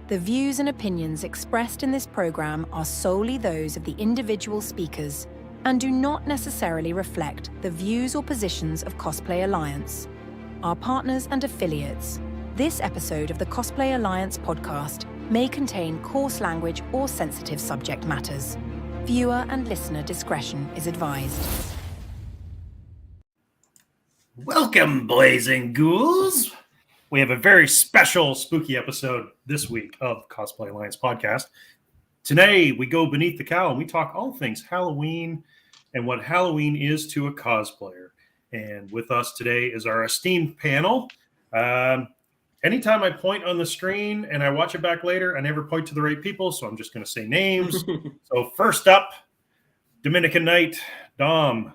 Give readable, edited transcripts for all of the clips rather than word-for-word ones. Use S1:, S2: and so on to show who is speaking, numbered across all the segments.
S1: The views and opinions expressed in this program are solely those of the individual speakers and do not necessarily reflect the views or positions of Cosplay Alliance, our partners and affiliates. This episode of the Cosplay Alliance podcast may contain coarse language or sensitive subject matters. Viewer and listener discretion is advised.
S2: Welcome, boys and ghouls! We have a very special spooky episode this week of Cosplay Alliance podcast. Today, we go beneath the cowl and we talk all things Halloween and what Halloween is to a cosplayer. And with us today is our esteemed panel. Anytime I point on the screen and I watch it back later, I never point to the right people, so I'm just going to say names. So first up, Dominican Knight, Dom.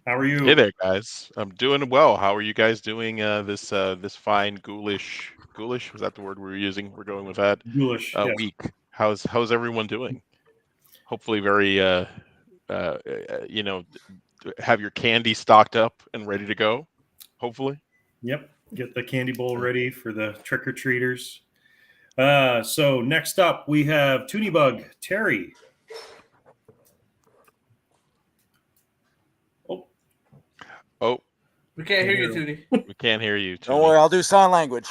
S2: How are you?
S3: Hey there, guys. I'm doing well. How are you guys doing this fine ghoulish? Was that the word we were using? We're going with that.
S2: Ghoulish, yes.
S3: Week. How's everyone doing? Hopefully, very have your candy stocked up and ready to go. Hopefully.
S2: Yep. Get the candy bowl ready for the trick-or-treaters. So next up, we have Toonybug, Terry.
S3: Oh,
S4: we can't hear you, Toonie.
S3: We can't hear you, Toonie.
S5: Don't worry, I'll do sign language.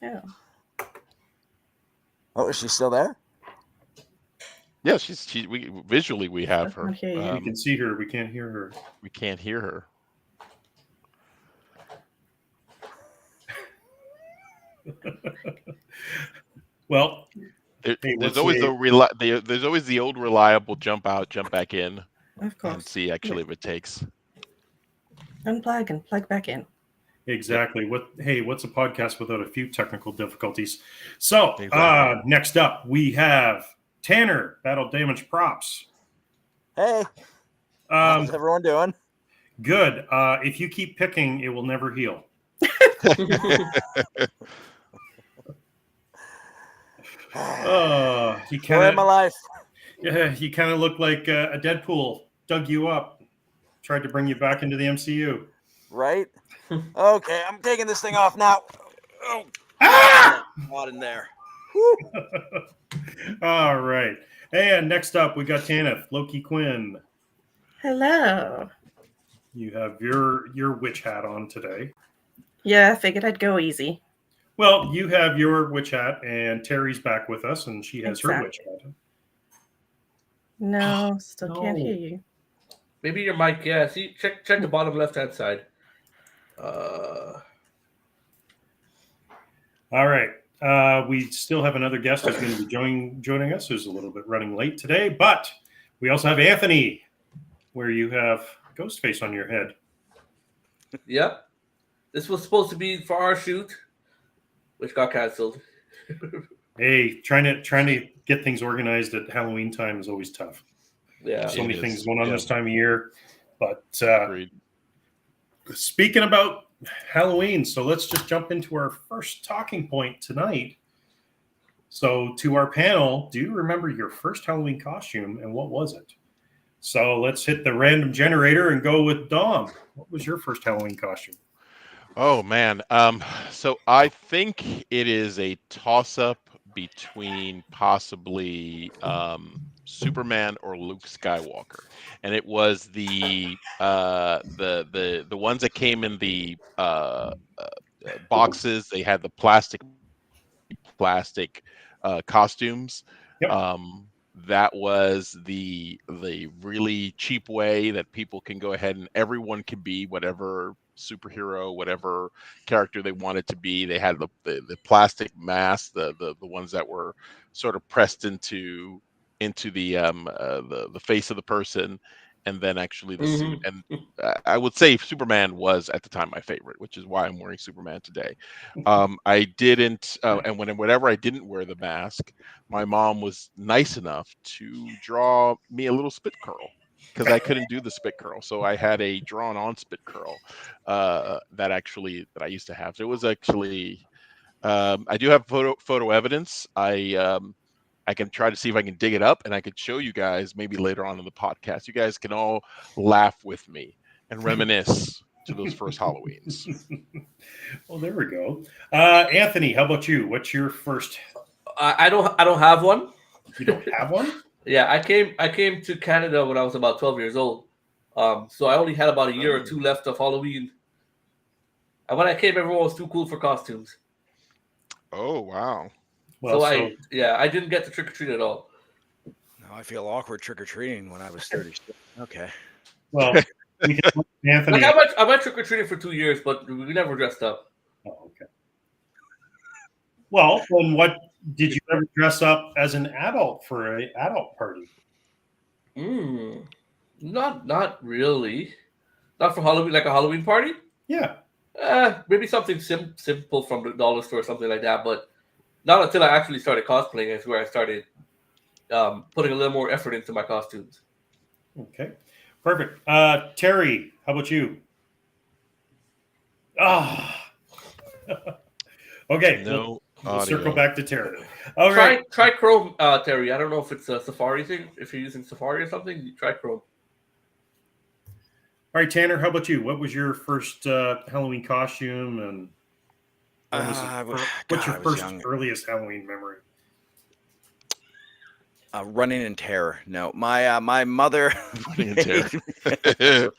S6: Oh.
S5: Oh, is she still there?
S3: Yeah, we visually we have her.
S6: Okay.
S2: We can see her. We can't hear her.
S3: We can't hear her.
S2: Well,
S3: there's always the old reliable jump out, jump back in,
S6: Of course.
S3: and see actually if it takes.
S6: Unplug and plug back in.
S2: Exactly. What's a podcast without a few technical difficulties? So
S3: Exactly.
S2: Next up, we have Tanner, Battle Damage Props.
S5: Hey, how's everyone doing?
S2: Good. If you keep picking, it will never heal. He
S5: Story of my life.
S2: Yeah, he kind of looked like a Deadpool. Dug you up, tried to bring you back into the MCU.
S5: Right? Okay, I'm taking this thing off now. Oh, not in there.
S2: All right. And next up, we got Tanith, Loki Quinn.
S6: Hello.
S2: You have your witch hat on today.
S6: Yeah, I figured I'd go easy.
S2: Well, you have your witch hat, and Terry's back with us, and she has her witch hat.
S6: No, still can't
S2: no.
S6: hear you.
S4: Maybe your mic, yeah. See, check the bottom left-hand side.
S2: All right. We still have another guest who's going to be joining us, who's a little bit running late today, but we also have Anthony, where you have Ghostface on your head.
S4: Yep. This was supposed to be for our shoot, which got canceled.
S2: Hey, trying to get things organized at Halloween time is always tough.
S4: Yeah.
S2: So many things going on this time of year. But
S3: Agreed.
S2: Speaking about Halloween, so let's just jump into our first talking point tonight. So to our panel, do you remember your first Halloween costume and what was it? So let's hit the random generator and go with Dom. What was your first Halloween costume?
S3: Oh man. So I think it is a toss-up between possibly Superman or Luke Skywalker, and it was the ones that came in the boxes. They had the plastic costumes.
S2: Yep.
S3: That was the really cheap way that people can go ahead and everyone can be whatever superhero, whatever character they wanted to be. They had the plastic mask, the ones that were sort of pressed into the face of the person, and then actually the suit. And I would say Superman was at the time my favorite, which is why I'm wearing Superman today. I didn't, and whenever I didn't wear the mask, my mom was nice enough to draw me a little spit curl because I couldn't do the spit curl. So I had a drawn-on spit curl that I used to have. So it was actually, I do have photo evidence. I can try to see if I can dig it up, and I could show you guys maybe later on in the podcast. You guys can all laugh with me and reminisce to those first Halloweens.
S2: Well, there we go. Anthony, how about you? What's your first?
S4: I don't have one.
S2: You don't have one?
S4: Yeah, I came to Canada when I was about 12 years old. So I only had about a year or two left of Halloween. And when I came, everyone was too cool for costumes.
S3: Oh wow!
S2: Well,
S4: I didn't get to trick or treat at all.
S5: Now I feel awkward trick or treating when I was 36. Okay.
S2: well, we can look at Anthony.
S4: Like I went trick or treating for 2 years, but we never dressed up.
S2: Oh, okay. Well, then what did you ever dress up as an adult for an adult party?
S4: Not really. Not for Halloween, like a Halloween party.
S2: Yeah.
S4: Maybe something simple from the dollar store, or something like that. But not until I actually started cosplaying is where I started putting a little more effort into my costumes.
S2: Okay. Perfect. Terry, how about you? Okay.
S3: No
S2: We'll circle
S3: audio.
S2: back to Terry. All right.
S4: Try Chrome, Terry. I don't know if it's a Safari thing. If you're using Safari or something, you try Chrome.
S2: All right, Tanner, how about you? What was your first Halloween costume, and what's your first earliest Halloween memory?
S5: Running in terror. No, my mother.
S3: Running in terror.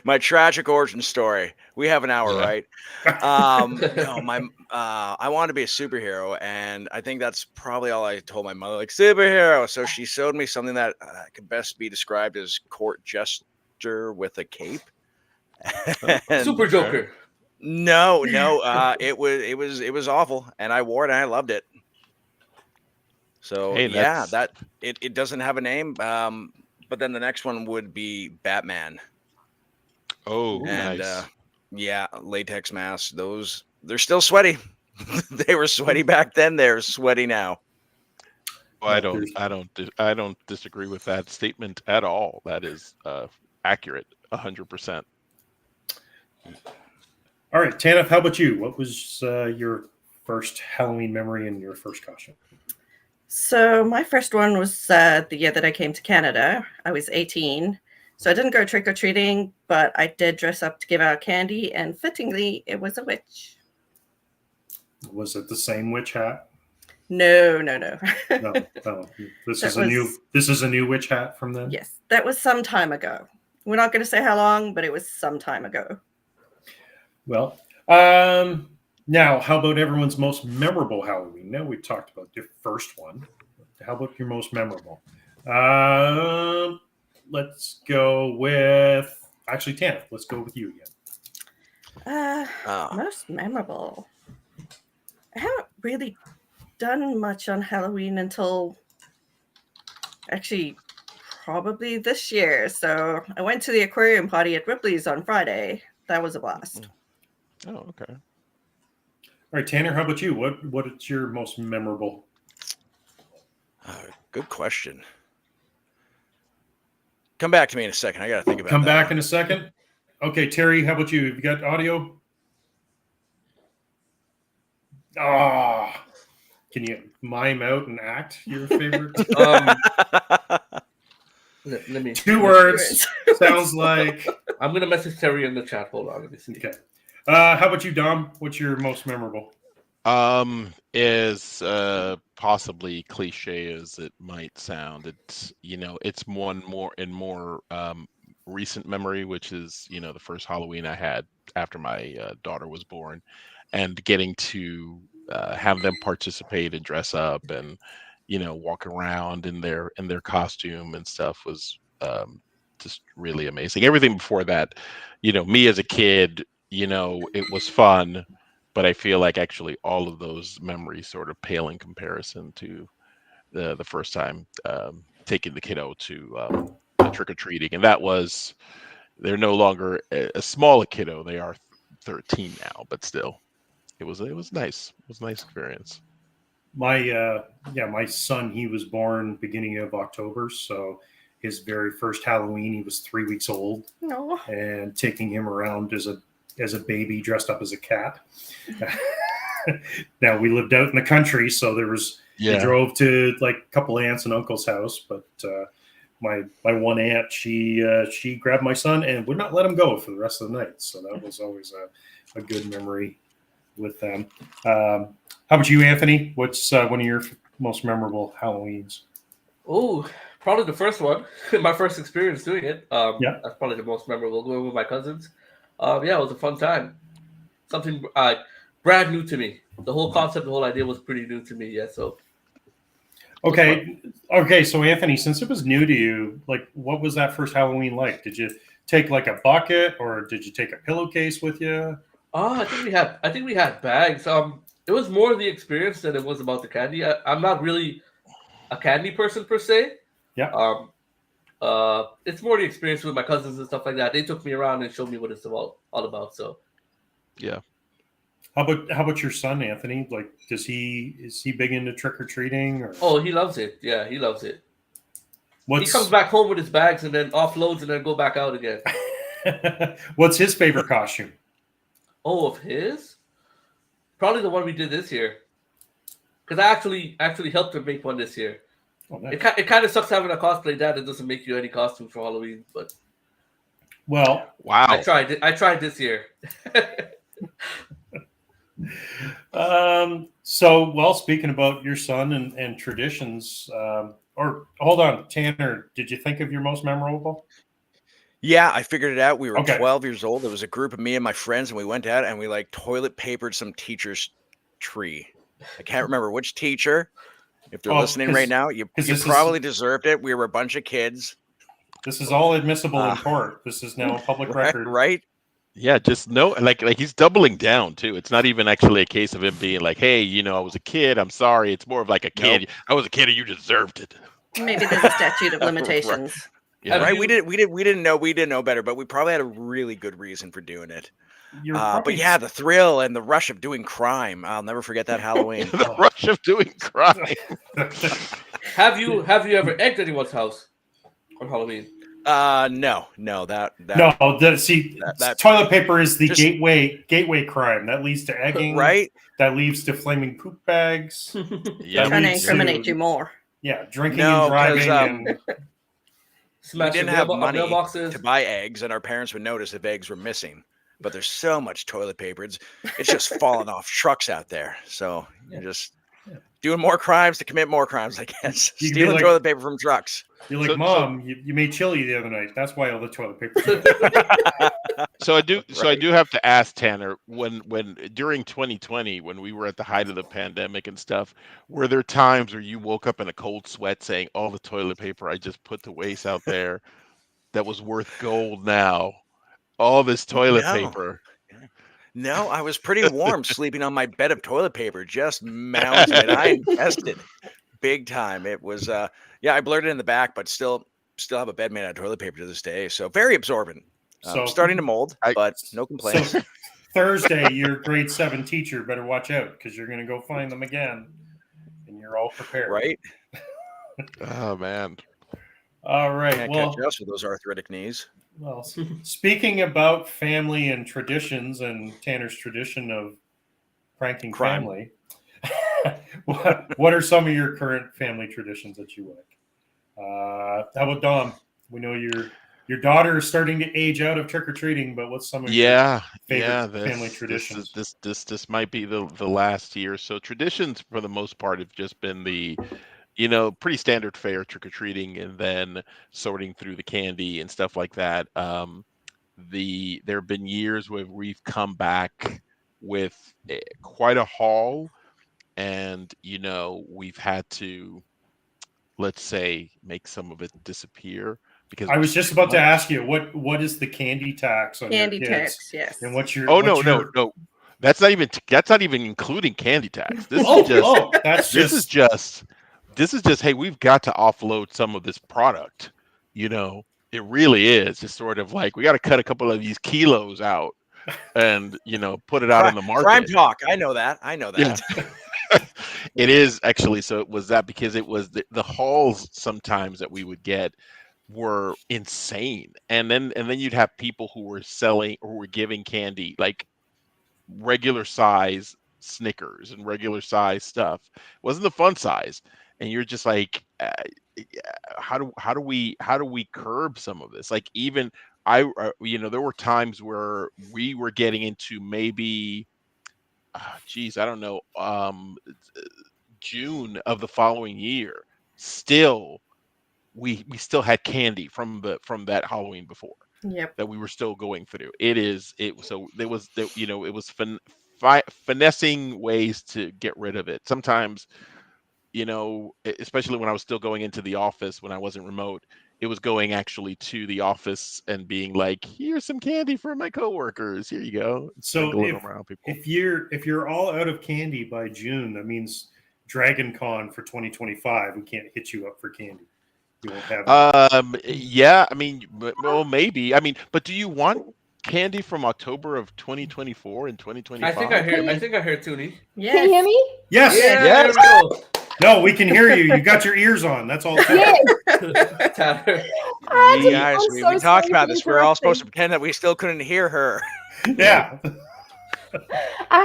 S5: My tragic origin story. We have an hour, right? No, I wanted to be a superhero, and I think that's probably all I told my mother, like superhero. So she showed me something that could best be described as court jester with a cape.
S4: Super Joker.
S5: No, it was awful, and I wore it and I loved it. So
S3: Hey,
S5: that it doesn't have a name. But then the next one would be Batman.
S3: Oh,
S5: And
S3: nice.
S5: latex masks. They're still sweaty. They were sweaty back then. They're sweaty now.
S3: Well, I don't disagree with that statement at all. That is accurate, 100%.
S2: All right, Tanith, how about you? What was your first Halloween memory and your first costume?
S6: So my first one was the year that I came to Canada. I was 18. So I didn't go trick-or-treating, but I did dress up to give out candy, and fittingly, it was a witch.
S2: Was it the same witch hat?
S6: No.
S2: No. This is a new witch hat from them?
S6: Yes, that was some time ago. We're not going to say how long, but it was some time ago.
S2: Well, now, how about everyone's most memorable Halloween? Now we've talked about your first one. How about your most memorable? Let's go with Tanith. Let's go with you again.
S6: Most memorable. I haven't really done much on Halloween until actually probably this year. So I went to the aquarium party at Ripley's on Friday. That was a blast.
S3: Oh, okay.
S2: All right, Tanner, how about you? What is your most memorable?
S5: Good question. Come back to me in a second. I got to think about that.
S2: Come back in a second. Okay, Terry, how about you? Have you got audio? Can you mime out and act your favorite?
S4: Let me.
S2: 2 words. Sounds like.
S4: I'm gonna message Terry in the chat. Hold on, let me see.
S2: Okay. How about you, Dom? What's your most memorable?
S3: Is possibly cliche as it might sound. It's more recent memory, which is the first Halloween I had after my daughter was born, and getting to have them participate and dress up and walk around in their costume and stuff was just really amazing. Everything before that, me as a kid, it was fun. But I feel like actually all of those memories sort of pale in comparison to the first time taking the kiddo to trick-or-treating. And that was, they're no longer a small kiddo. They are 13 now, but still, it was nice. It was a nice experience.
S2: My son, he was born beginning of October. So his very first Halloween, he was 3 weeks old.
S6: No.
S2: And taking him around as a baby dressed up as a cat. Now we lived out in the country, so we drove to like a couple aunts and uncle's house, but my one aunt, she grabbed my son and would not let him go for the rest of the night. So that was always a good memory with them. How about you, Anthony? What's one of your most memorable Halloweens?
S4: Oh, probably the first one. My first experience doing it.
S2: Yeah.
S4: That's probably the most memorable. Going with my cousins. Yeah, it was a fun time. Something brand new to me. The whole concept, the whole idea was pretty new to me. Yeah, so.
S2: Okay. So Anthony, since it was new to you, like, what was that first Halloween like? Did you take like a bucket, or did you take a pillowcase with you?
S4: I think we had bags. It was more the experience than it was about the candy. I'm not really a candy person per se.
S2: Yeah.
S4: It's more the experience with my cousins and stuff like that. They took me around and showed me what it's all about. So.
S3: Yeah.
S2: How about your son, Anthony? Like, is he big into trick or treating? Or
S4: Oh, he loves it. Yeah, he loves it.
S2: what's
S4: He comes back home with his bags and then offloads and then go back out again.
S2: what's his favorite costume?
S4: Oh, of his? Probably the one we did this year. Because I actually helped him make one this year.
S2: Oh, nice.
S4: It kind of sucks having a cosplay dad that doesn't make you any costumes for Halloween, but
S2: Well,
S3: Wow.
S4: I tried this year.
S2: Speaking about your son and traditions, or hold on, Tanner, did you think of your most memorable?
S5: Yeah, I figured it out. We were
S2: Okay.
S5: 12 years old. There was a group of me and my friends, and we went out and we like toilet papered some teacher's tree. I can't remember which teacher. If they're listening right now, you probably deserved it. We were a bunch of kids.
S2: This is all admissible in court. This is now a public record.
S5: Right?
S3: Yeah, just no, like he's doubling down too. It's not even actually a case of him being like, "Hey, I was a kid. I'm sorry." It's more of like a kid.
S5: Nope.
S3: I was a kid, and you deserved it.
S6: Maybe there's a statute of limitations.
S3: Yeah.
S5: Right? We didn't know better, but we probably had a really good reason for doing it.
S2: You're probably-
S5: But yeah, the thrill and the rush of doing crime. I'll never forget that Halloween.
S3: The rush of doing crime.
S4: Have you ever egged anyone's house on Halloween?
S5: No, that
S2: toilet paper is the
S5: just-
S2: gateway crime that leads to egging,
S5: right?
S2: That leads to flaming poop bags.
S3: Yeah.
S6: Trying to
S2: leads
S6: incriminate you more.
S2: Yeah, drinking
S5: No,
S2: and driving.
S5: 'cause,
S2: And
S5: We
S4: Smashing
S5: didn't have money
S4: mailboxes.
S5: to buy eggs, and our parents would notice if eggs were missing. But there's so much toilet paper; it's just falling off trucks out there. So you're just doing more crimes to commit more crimes, I guess.
S2: You could be
S5: Stealing
S2: like-
S5: toilet paper from trucks.
S2: you're like,
S3: So-
S2: Mom, you made chili the other night. That's why all the toilet paper.
S3: So I do have to ask Tanner, when during 2020, when we were at the height of the pandemic and stuff, were there times where you woke up in a cold sweat saying, all the toilet paper I just put to waste out there that was worth gold now, all this toilet
S5: No.
S3: paper?
S5: No, I was pretty warm sleeping on my bed of toilet paper, just mounting it. I invested big time. It was I blurred it in the back, but still have a bed made out of toilet paper to this day. So very absorbent.
S2: So-
S5: Starting to mold, but no complaints.
S2: So Thursday, your grade 7 teacher better watch out because you're going to go find them again, and you're all prepared.
S5: Right?
S3: Oh man.
S2: All right.
S5: Can't
S2: Well,
S5: catch us with those arthritic knees.
S2: Well, speaking about family and traditions and Tanner's tradition of pranking
S5: Crime.
S2: family, what are some of your current family traditions that you like? How about Dom? We know your daughter is starting to age out of trick or treating, but what's some of your favorite family traditions?
S3: This might be the last year. So traditions for the most part have just been the pretty standard fare, trick or treating, and then sorting through the candy and stuff like that. There have been years where we've come back with quite a haul, and we've had to, let's say, make some of it disappear because
S2: I was just about to ask you what is the candy tax on
S6: Candy
S2: your kids,
S6: tax, yes.
S2: and what's your
S3: no. That's not even including candy tax. This is just hey, we've got to offload some of this product. It really is just sort of like we got to cut a couple of these kilos out and put it out in the market.
S5: Crime talk. I know that.
S3: Yeah. It is actually. So it was that because it was the hauls sometimes that we would get were insane, and then you'd have people who were selling or were giving candy like regular size Snickers and regular size stuff. It wasn't the fun size. And you're just like, how do we curb some of this? Like even there were times where we were getting into maybe, geez, I don't know, June of the following year. Still, we still had candy from that Halloween before.
S6: Yep.
S3: That we were still going through. It was finessing ways to get rid of it. Sometimes, especially when I was still going into the office when I wasn't remote, it was going actually to the office and being like, here's some candy for my coworkers. Here you go.
S2: So
S3: around people.
S2: if you're all out of candy by June, that means Dragon Con for 2025, we can't hit you up for candy. You won't have
S3: yeah, I mean, well, maybe. I mean, but do you want candy from October of 2024 and 2025?
S4: I think I heard Toonie.
S6: Yes.
S7: Can you hear me?
S2: Yes.
S4: Yeah,
S3: Yes.
S4: there we go.
S2: No, we can hear you. You got your ears on. That's all.
S7: Yes.
S4: Tanner.
S5: Guys,
S7: I'm
S5: we
S7: so
S5: talked
S7: sorry
S5: about
S7: for
S5: this. We were all supposed to
S7: interrupting.
S5: pretend that we still couldn't hear her.
S2: Yeah.
S7: I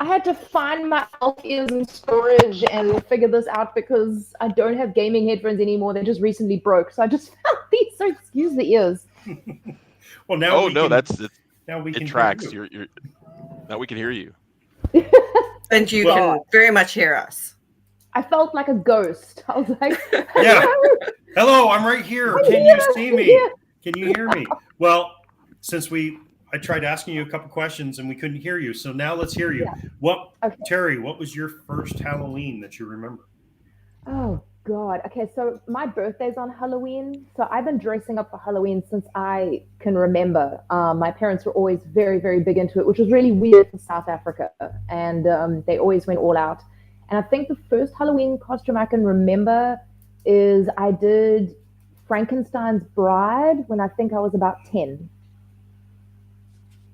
S7: had to find my elf ears in storage and figure this out because I don't have gaming headphones anymore. They just recently broke, so I just found these. So excuse the ears.
S2: Well, now.
S3: Oh no,
S2: now we can
S3: it tracks.
S2: hear you.
S3: You're now we can hear you.
S6: And you can very much hear us.
S7: I felt like a ghost. I was like,
S2: Yeah. Hello, I'm right here. Can you see me?
S7: Yeah.
S2: Can you hear me? Well, since I tried asking you a couple questions and we couldn't hear you, so now let's hear you.
S7: Yeah. Okay.
S2: Terry, what was your first Halloween that you remember?
S7: Oh God. Okay, so my birthday's on Halloween. So I've been dressing up for Halloween since I can remember. My parents were always very, very big into it, which was really weird for South Africa. And they always went all out. And I think the first Halloween costume I can remember is I did Frankenstein's Bride when I think I was about 10.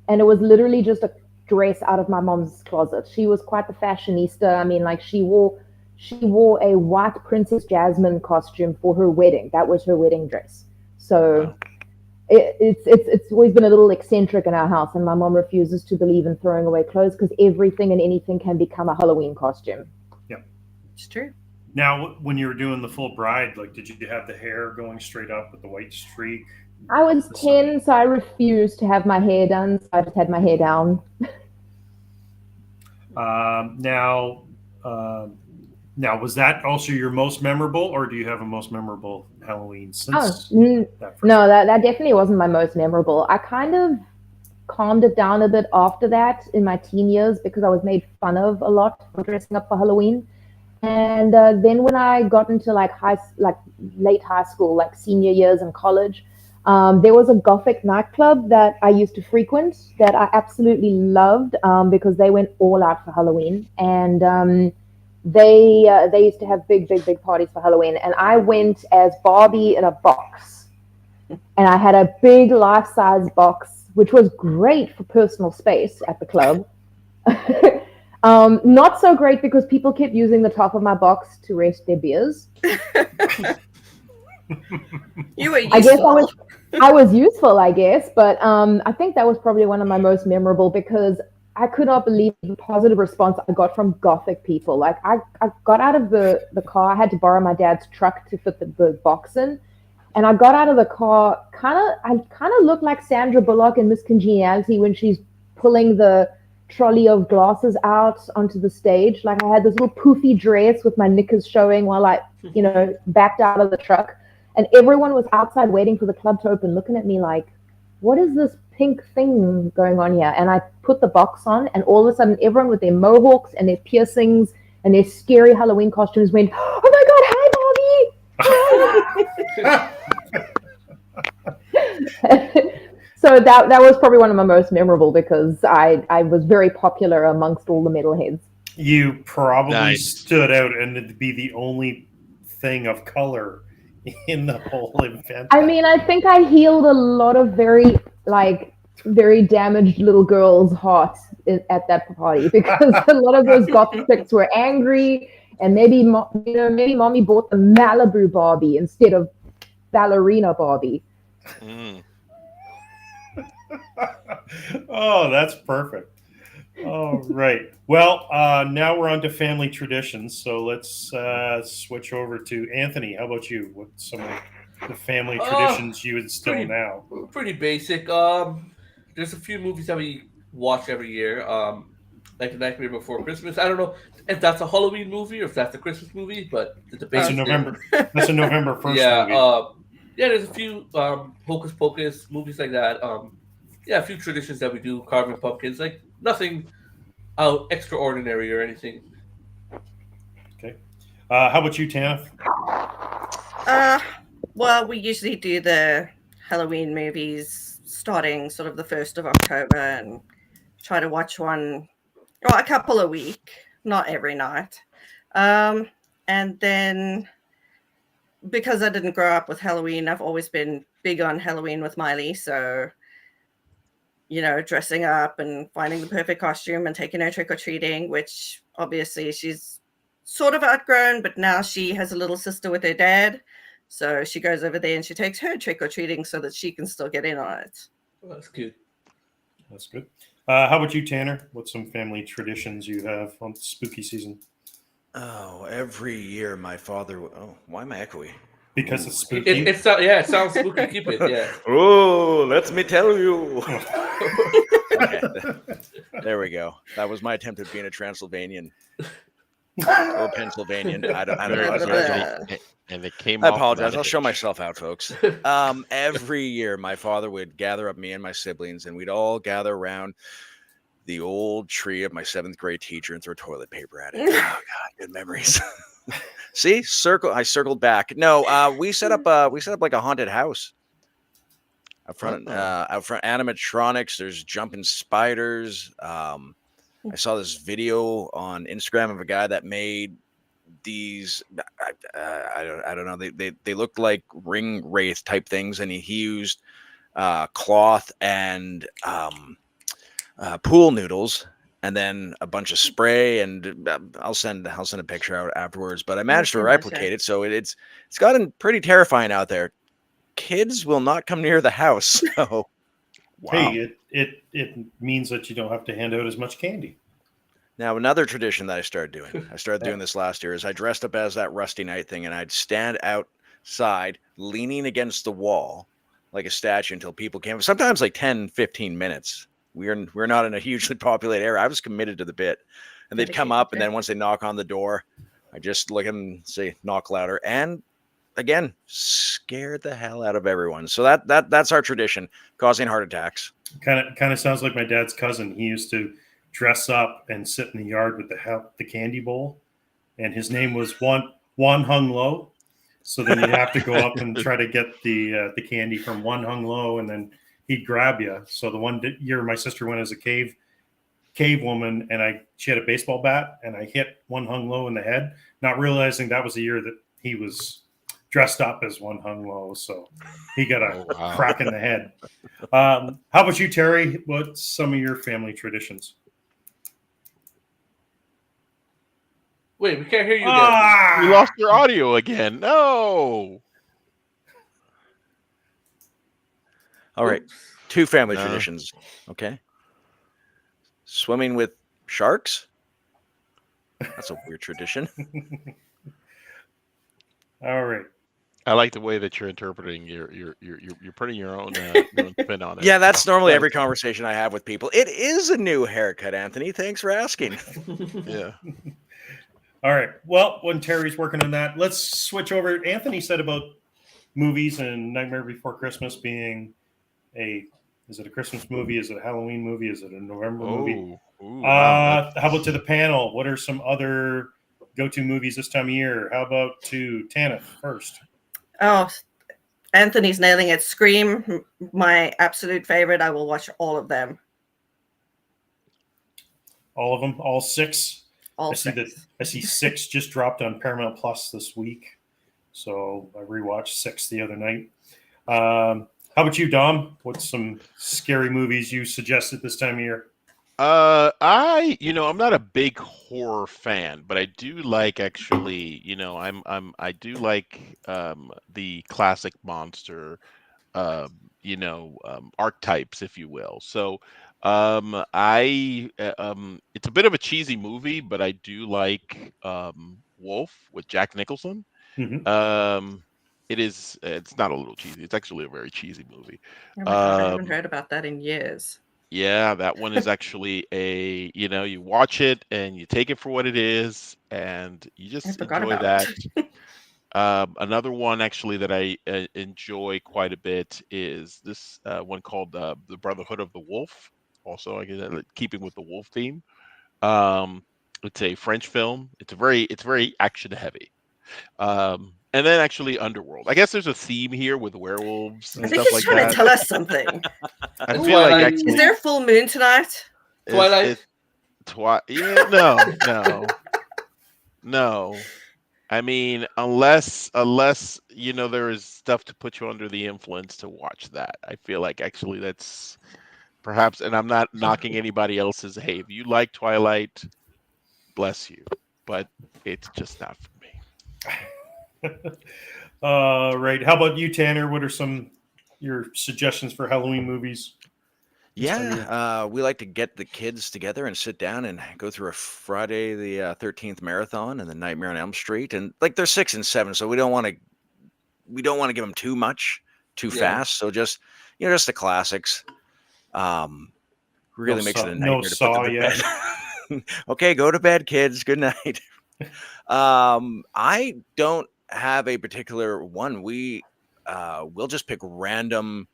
S7: And it was literally just a dress out of my mom's closet. She was quite the fashionista. I mean, like she wore a white Princess Jasmine costume for her wedding. That was her wedding dress. So it's always been a little eccentric in our house, and my mom refuses to believe in throwing away clothes because everything and anything can become a Halloween costume.
S2: Yeah,
S6: It's true.
S2: Now, when you were doing the full bride, like, did you have the hair going straight up with the white streak?
S7: I was 10, so I refused to have my hair done. So I just had my hair down.
S2: Now, was that also your most memorable, or do you have a most memorable Halloween since that first?
S7: No, that definitely wasn't my most memorable. I kind of calmed it down a bit after that in my teen years because I was made fun of a lot for dressing up for Halloween. And then when I got into late high school, like senior years in college, there was a Gothic nightclub that I used to frequent that I absolutely loved because they went all out for Halloween. And they used to have big parties for Halloween. And I went as Barbie in a box. And I had a big life-size box, which was great for personal space at the club. Not so great because people kept using the top of my box to rest their beers.
S6: You were useful.
S7: I guess I was useful, I guess, but I think that was probably one of my most memorable because I could not believe the positive response I got from Gothic people. Like I got out of the car. I had to borrow my dad's truck to fit the box in, and I got out of the car. I kind of looked like Sandra Bullock in Miss Congeniality when she's pulling the trolley of glasses out onto the stage. Like I had this little poofy dress with my knickers showing while I, backed out of the truck. And everyone was outside waiting for the club to open, looking at me like, what is this pink thing going on here? And I put the box on, and all of a sudden, everyone with their mohawks and their piercings and their scary Halloween costumes went, oh my God, hi, Bobby! So that was probably one of my most memorable because I was very popular amongst all the metalheads.
S2: You probably
S3: Nice.
S2: stood out and it'd be the only thing of color in the whole event.
S7: I mean, I think I healed a lot of very damaged little girls' hearts at that party because a lot of those Gothic chicks were angry, and maybe mommy bought the Malibu Barbie instead of ballerina Barbie.
S3: Mm.
S2: Oh, that's perfect. All right. Well, now we're on to family traditions. So let's switch over to Anthony. How about you? What's some of the family traditions you instill
S4: pretty-
S2: now?
S4: Pretty basic. There's a few movies that we watch every year. Like The Nightmare Before Christmas. I don't know if that's a Halloween movie or if that's a Christmas movie, but the debate
S2: That's a
S4: is still-
S2: November. That's a November 1st
S4: yeah,
S2: movie.
S4: yeah. There's a few Hocus Pocus movies like that. Yeah, a few traditions that we do, carving pumpkins, like nothing out extraordinary or anything.
S2: Okay. How about you, Tanith?
S6: Well, we usually do the Halloween movies starting sort of the 1st of October and try to watch one or a couple a week, not every night. And then because I didn't grow up with Halloween, I've always been big on Halloween with Miley. So, you know, dressing up and finding the perfect costume and taking her trick-or-treating, which obviously she's sort of outgrown, but now she has a little sister with her dad. So she goes over there and she takes her trick-or-treating so that she can still get in on it.
S4: Oh, that's cute.
S2: That's good. How about you, Tanner? What's some family traditions you have on spooky season?
S5: Oh, every year my father. Oh, why am I echoey?
S2: Because it's spooky.
S4: It sounds spooky. Keep it, yeah.
S5: Oh, let me tell you. Okay, there we go. That was my attempt at being a Transylvanian or Pennsylvanian. I don't know.
S3: And it came.
S5: I
S3: off
S5: apologize.
S3: without
S5: I'll
S3: a
S5: show
S3: hitch.
S5: myself out, folks. Every year, my father would gather up me and my siblings, and we'd all gather around the old tree of my 7th grade teacher and throw toilet paper at it. Oh God, good memories. See, I circled back. No, we set up like a haunted house out front. Animatronics. There's jumping spiders. I saw this video on Instagram of a guy that made these. I don't know. They looked like ring wraith type things, and he used cloth and pool noodles, and then a bunch of spray, and I'll send a picture out afterwards. But I managed to replicate it, so it's gotten pretty terrifying out there. Kids will not come near the house. So,
S3: Wow.
S2: Hey, it means that you don't have to hand out as much candy.
S5: now another tradition that I started doing this last year is I dressed up as that Rusty Knight thing, and I'd stand outside leaning against the wall like a statue until people came. Sometimes like 10, 15 minutes. We're not in a hugely populated area. I was committed to the bit, and they'd come up, and then once they knock on the door, I just look at them and say, "Knock louder." And again, scared the hell out of everyone. So that's our tradition, causing heart attacks.
S2: Kind of sounds like my dad's cousin. He used to dress up and sit in the yard with the candy bowl, and his name was Wan Hung Lo. So then you'd have to go up and try to get the candy from Wan Hung Lo, and then he'd grab you. So the one year my sister went as a cave woman, and she had a baseball bat, and I hit Wan Hung Lo in the head, not realizing that was the year that he was dressed up as Wan Hung Lo. So he got a crack in the head. How about you, Terry? What's some of your family traditions?
S4: Wait, we can't hear you again.
S3: We lost your audio again. No.
S5: All right, 2 family traditions. Okay, swimming with sharks. That's a weird tradition.
S2: All right.
S3: I like the way that you're interpreting. You're putting your own spin on it.
S5: Yeah, that's normally every conversation I have with people. It is a new haircut, Anthony. Thanks for asking.
S3: Yeah.
S2: All right. Well, when Terry's working on that, let's switch over. Anthony said about movies and Nightmare Before Christmas being is it a Christmas movie? Is it a Halloween movie? Is it a November movie?
S3: Wow.
S2: How about to the panel? What are some other go-to movies this time of year? How about to Tanith first?
S6: Oh, Anthony's nailing it. Scream, my absolute favorite. I will watch all of them.
S2: All of them? All 6?
S6: All
S2: I see
S6: 6.
S2: I see 6 just dropped on Paramount Plus this week. So I rewatched 6 the other night. How about you, Dom? What's some scary movies you suggested this time of year?
S3: I'm not a big horror fan, but I do like actually, I do like the classic monster, archetypes, if you will. So It's a bit of a cheesy movie, but I do like Wolf with Jack Nicholson.
S2: Mhm.
S3: It's not a little cheesy. It's actually a very cheesy movie.
S6: Oh my God, I haven't
S3: Um,
S6: heard about that in years.
S3: yeah, that one is actually you watch it and you take it for what it is, and you
S6: I
S3: just
S6: forgot
S3: enjoy
S6: about
S3: that.
S6: it.
S3: Another one actually that I enjoy quite a bit is this one called The Brotherhood of the Wolf. Also, I guess keeping with the wolf theme. Um, it's a French film. It's very action heavy. And then actually Underworld. I guess there's a theme here with werewolves
S6: I
S3: and
S6: think
S3: stuff
S6: he's
S3: like
S6: trying to
S3: that.
S6: tell us something.
S3: I feel like
S4: Twilight.
S6: Is
S3: actually
S6: there a full moon tonight?
S4: Twilight.
S3: Yeah, no. I mean, unless there is stuff to put you under the influence to watch that. I feel like actually that's perhaps, and I'm not knocking anybody else's. Hey, if you like Twilight, bless you, but it's just not for me.
S2: Right. How about you, Tanner? What are your suggestions for Halloween movies?
S5: Yeah, we like to get the kids together and sit down and go through a Friday the 13th marathon and the Nightmare on Elm Street, and like they're 6 and 7, so we don't want to give them too much too
S4: Yeah.
S5: fast. So just just the classics. Really makes it a
S2: No
S5: nightmare to put
S2: Saw
S5: them to
S2: yet.
S5: bed. Okay, go to bed, kids. Good night. I don't have a particular one. We'll just pick random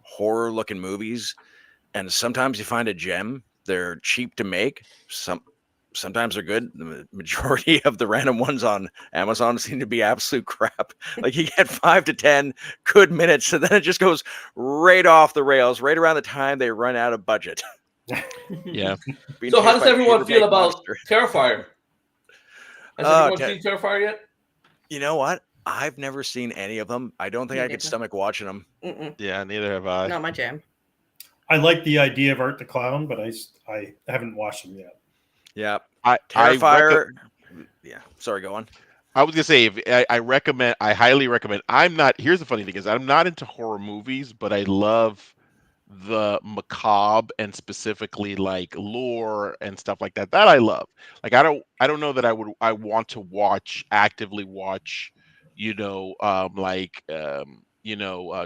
S5: horror looking movies, and sometimes you find a gem. They're cheap to make. Sometimes they're good. The majority of the random ones on Amazon seem to be absolute crap. Like you get 5 to 10 good minutes, and then it just goes right off the rails, right around the time they run out of budget.
S3: Yeah.
S5: Being
S4: So how
S5: chased
S4: does
S5: by a
S4: everyone feel
S5: paper-bag
S4: about
S5: monster.
S4: Terrifier? Has everyone seen Terrifier yet?
S5: You know what? I've never seen any of them. I don't think
S6: Me
S5: I could
S6: neither.
S5: stomach watching them.
S6: Mm-mm.
S3: Yeah, neither have I.
S6: Not my jam.
S2: I like the idea of Art the Clown, but I haven't watched them yet.
S5: Yeah.
S3: I
S5: Terrifier. Yeah. Sorry, go on.
S3: I was gonna say, I highly recommend. Here's the funny thing is, I'm not into horror movies, but I love the macabre and specifically like lore and stuff like that. That I love. Like I don't know that I want to actively watch,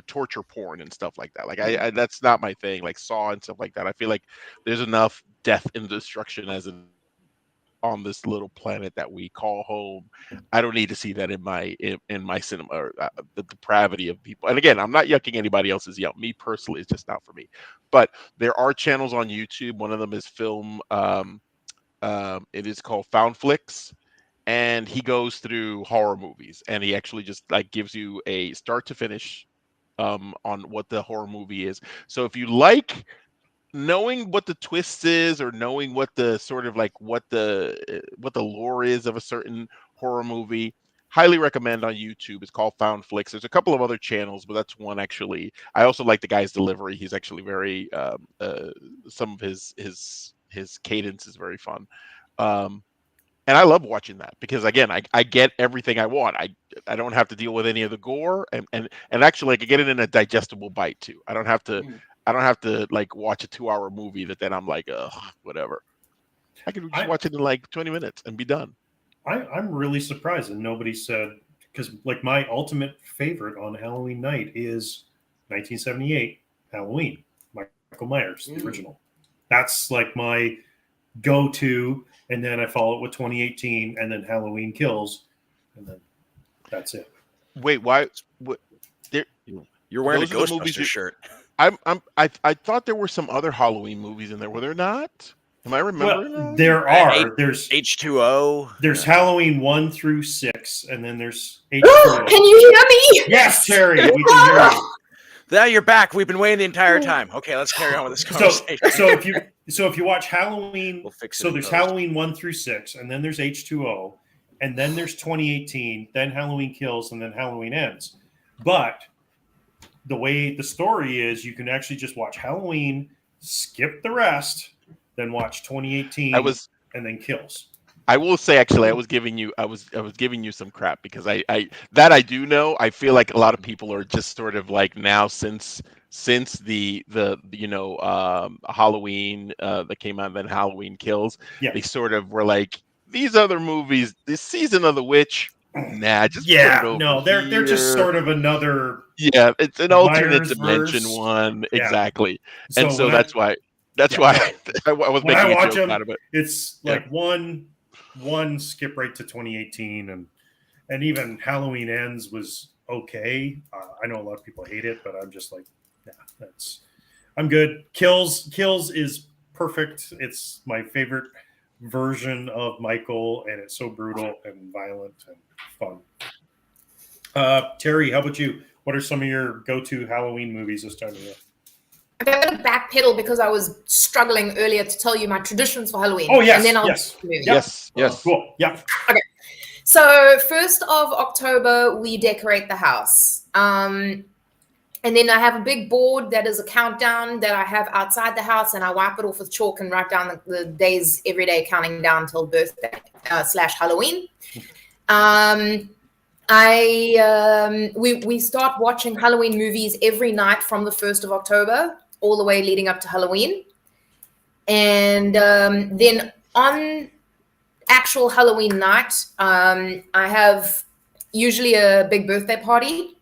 S3: torture porn and stuff like that. Like I that's not my thing. Like Saw and stuff like that. I feel like there's enough death and destruction as it on this little planet that we call home. I don't need to see that in my cinema, or the depravity of people. And again, I'm not yucking anybody else's yell. Me personally, it's just not for me. But there are channels on YouTube. One of them is it is called Found Flicks, and he goes through horror movies, and he actually just like gives you a start to finish on what the horror movie is. So if you like knowing what the twist is, or knowing what the sort of like what the lore is of a certain horror movie, highly recommend on YouTube. It's called Found Flicks. There's a couple of other channels, but that's one actually. I also like the guy's delivery. He's actually very some of his cadence is very fun. And I love watching that because again, I get everything I want. I don't have to deal with any of the gore, and actually I can get it in a digestible bite too. I don't have to like watch a 2-hour movie that then I'm like, whatever. I can just watch it in like 20 minutes and be done.
S2: I'm really surprised that nobody said, because like my ultimate favorite on Halloween night is 1978 Halloween, Michael Myers, the original. That's like my go-to, and then I follow it with 2018, and then Halloween Kills, and then that's it.
S3: Wait, why?
S5: You're wearing a
S3: Those are the movies
S5: Ghostbusters shirt.
S3: I thought there were some other Halloween movies in there. Were there not? Am I remembering?
S2: Well,
S3: wrong?
S2: there are. There's
S5: H2O.
S2: There's Halloween 1 through 6, and then there's
S7: Can
S2: H2O.
S7: you hear me?
S2: Yes, Terry, we can hear you.
S5: There, you're back. We've been waiting the entire time. Okay, let's carry on with this conversation.
S2: So if you watch Halloween,
S5: We'll fix it
S2: so
S5: in
S2: there's
S5: post.
S2: Halloween 1 through 6, and then there's H2O, and then there's 2018, then Halloween Kills, and then Halloween Ends. But the way the story is, you can actually just watch Halloween, skip the rest, then watch 2018, and then Kills.
S3: I will say, actually, I was giving you some crap because I do know. I feel like a lot of people are just sort of like now, since since the Halloween that came out, then Halloween Kills.
S2: Yeah.
S3: They sort of were like, these other movies, this Season of the Witch, nah, just put it over
S2: no, they're just
S3: here.
S2: sort of another.
S3: Yeah, it's an alternate
S2: Myers-verse.
S3: dimension one,
S2: Yeah.
S3: exactly.
S2: So
S3: And so
S2: when
S3: that's why I was
S2: when
S3: making
S2: I
S3: a
S2: watch
S3: joke
S2: them,
S3: out of it.
S2: it's
S3: Yeah.
S2: like one skip right to 2018, and even Halloween Ends was okay. I know a lot of people hate it, but I'm just like, yeah, I'm good. Kills is perfect. It's my favorite version of Michael, and it's so brutal and violent and fun. Terry, how about you? What are some of your go-to Halloween movies this time of year?
S8: Okay, I'm going to backpedal because I was struggling earlier to tell you my traditions for Halloween.
S2: Oh, yes,
S8: and then I'll
S2: yes.
S8: do the movie.
S2: Yep.
S3: Yes.
S2: Cool. Yeah.
S8: So 1st of October, we decorate the house. And then I have a big board that is a countdown that I have outside the house, and I wipe it off with chalk and write down the days every day, counting down till birthday / Halloween. We start watching Halloween movies every night from the 1st of October all the way leading up to Halloween. And then on actual Halloween night, I have usually a big birthday party.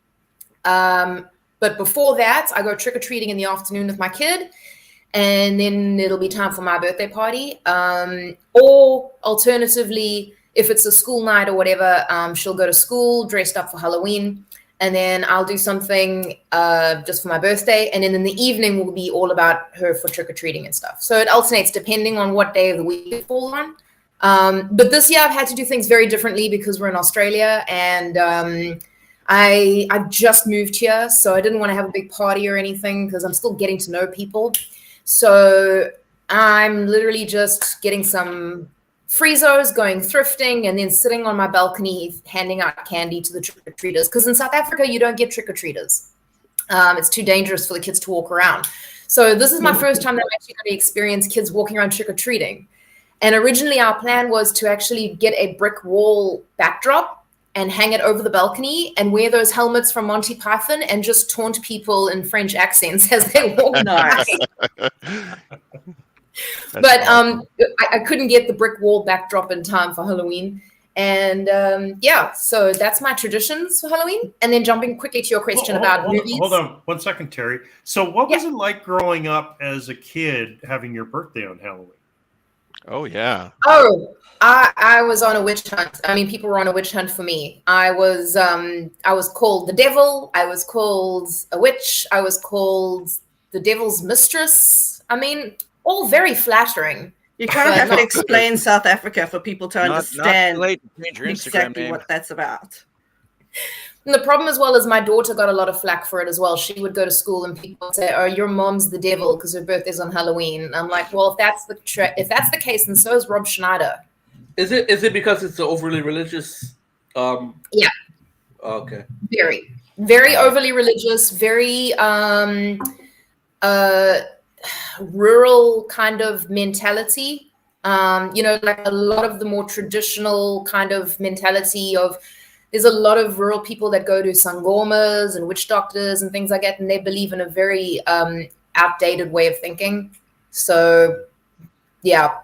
S8: But before that, I go trick-or-treating in the afternoon with my kid, and then it'll be time for my birthday party. Or alternatively, if it's a school night or whatever, she'll go to school dressed up for Halloween, and then I'll do something just for my birthday, and then in the evening will be all about her for trick-or-treating and stuff. So it alternates depending on what day of the week it falls on. But this year I've had to do things very differently because we're in Australia, and I just moved here, so I didn't want to have a big party or anything because I'm still getting to know people. So I'm literally just getting some Friezos, going thrifting, and then sitting on my balcony handing out candy to the trick-or-treaters. Because in South Africa, you don't get trick-or-treaters. It's too dangerous for the kids to walk around. So this is my first time that I'm actually going to experience kids walking around trick-or-treating. And originally our plan was to actually get a brick wall backdrop and hang it over the balcony and wear those helmets from Monty Python and just taunt people in French accents as they walk by. But I couldn't get the brick wall backdrop in time for Halloween. And so that's my traditions for Halloween. And then jumping quickly to your question about movies.
S2: Hold on 1 second, Terry. So what was it like growing up as a kid having your birthday on Halloween?
S3: Oh, yeah.
S8: Oh, I was on a witch hunt. I mean, people were on a witch hunt for me. I was called the devil. I was called a witch. I was called the devil's mistress. I mean, all very flattering.
S6: You kind of have to explain South Africa for people to understand
S5: not too late to change your Instagram
S6: exactly
S5: name.
S6: what that's about.
S8: And the problem as well is my daughter got a lot of flack for it as well. She would go to school and people would say, "Oh, your mom's the devil because her birthday's on Halloween." And I'm like, well, if that's the case, then so is Rob Schneider.
S4: Is it because it's overly religious?
S8: Yeah.
S4: Okay.
S8: Very, very overly religious. Very rural kind of mentality. Like a lot of the more traditional kind of mentality of. There's a lot of rural people that go to sangomas and witch doctors and things like that, and they believe in a very outdated way of thinking. So, yeah.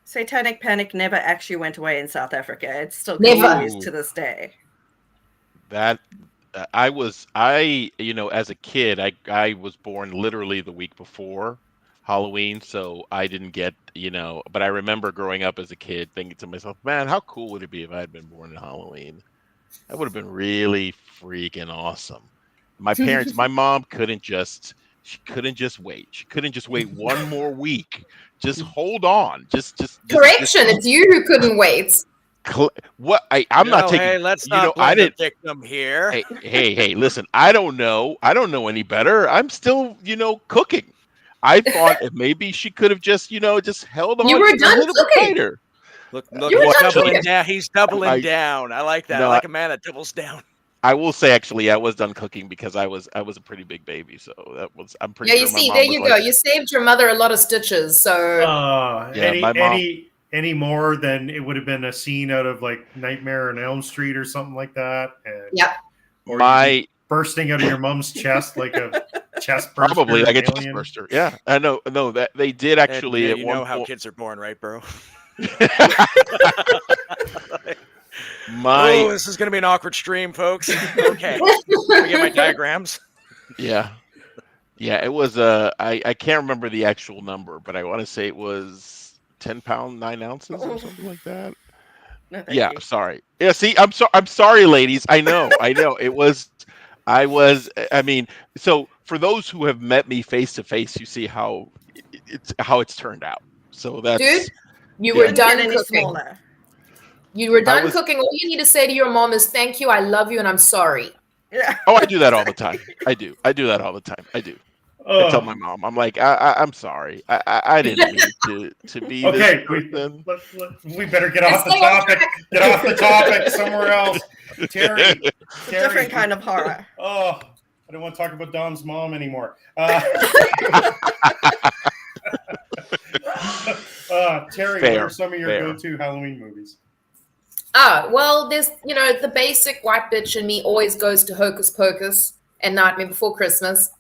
S6: Satanic panic never actually went away in South Africa. It's still
S8: Never.
S6: continues to this day.
S3: That as a kid, I was born literally the week before Halloween, so I didn't get, but I remember growing up as a kid thinking to myself, man, how cool would it be if I had been born in Halloween? That would have been really freaking awesome. My mom couldn't just wait. She couldn't just wait one more week. Just hold on. Just
S8: Correction, it's you who couldn't wait.
S3: What I'm not taking.
S5: Hey, let's not blame the victim here.
S3: Hey, listen, I don't know any better. I'm still, cooking. I thought if maybe she could have just held on
S8: You were
S3: a
S8: done
S3: little bit
S8: cooking.
S3: tighter.
S5: Look,
S8: He's
S5: doubling down. He's doubling down. I like that.
S3: No,
S5: I like a man that doubles down.
S3: I will say, actually, I was done cooking because I was a pretty big baby, so I'm pretty.
S8: Yeah,
S3: sure
S8: you
S3: my
S8: see,
S3: mom
S8: there
S3: was
S8: you
S3: like,
S8: go. You saved your mother a lot of stitches. So
S3: my mom.
S2: Any more than it would have been a scene out of like Nightmare on Elm Street or something like that. And,
S8: yeah.
S2: Or bursting out of your mom's chest like a chest
S3: Probably
S2: burster,
S3: like a chest
S2: alien.
S3: burster. Yeah, I know. No, that they did actually.
S5: Yeah,
S3: at
S5: you
S3: one
S5: know how
S3: point-
S5: kids are born, right, bro?
S3: My
S5: Oh, this is gonna be an awkward stream, folks. Okay, let me get my diagrams.
S3: yeah, it was I can't remember the actual number, but I want to say it was 10 pounds 9 ounces or something like that.
S6: No, thank
S3: Yeah,
S6: you.
S3: sorry. Yeah, see, I'm sorry, ladies. I know. It was. I mean, so for those who have met me face to face, you see how it's turned out. So that's
S8: Dude, you
S3: Yeah.
S8: were
S6: Couldn't get
S8: done
S6: any
S8: cooking.
S6: smaller.
S8: You were done
S3: was-
S8: cooking. All you need to say to your mom is thank you, I love you, and I'm sorry.
S6: Yeah.
S3: Oh, I do that all the time. I do that all the time. I do. I tell my mom, I'm like, I'm sorry. I didn't mean to be
S2: Okay,
S3: this person.
S2: we better get off the
S8: stay on
S2: topic. Get off the topic somewhere else. Terry,
S6: Different kind of horror.
S2: Oh, I don't want to talk about Dom's mom anymore. Terry, what are some of your go-to Halloween movies?
S8: Well, there's, the basic white bitch in me always goes to Hocus Pocus and Nightmare Before Christmas.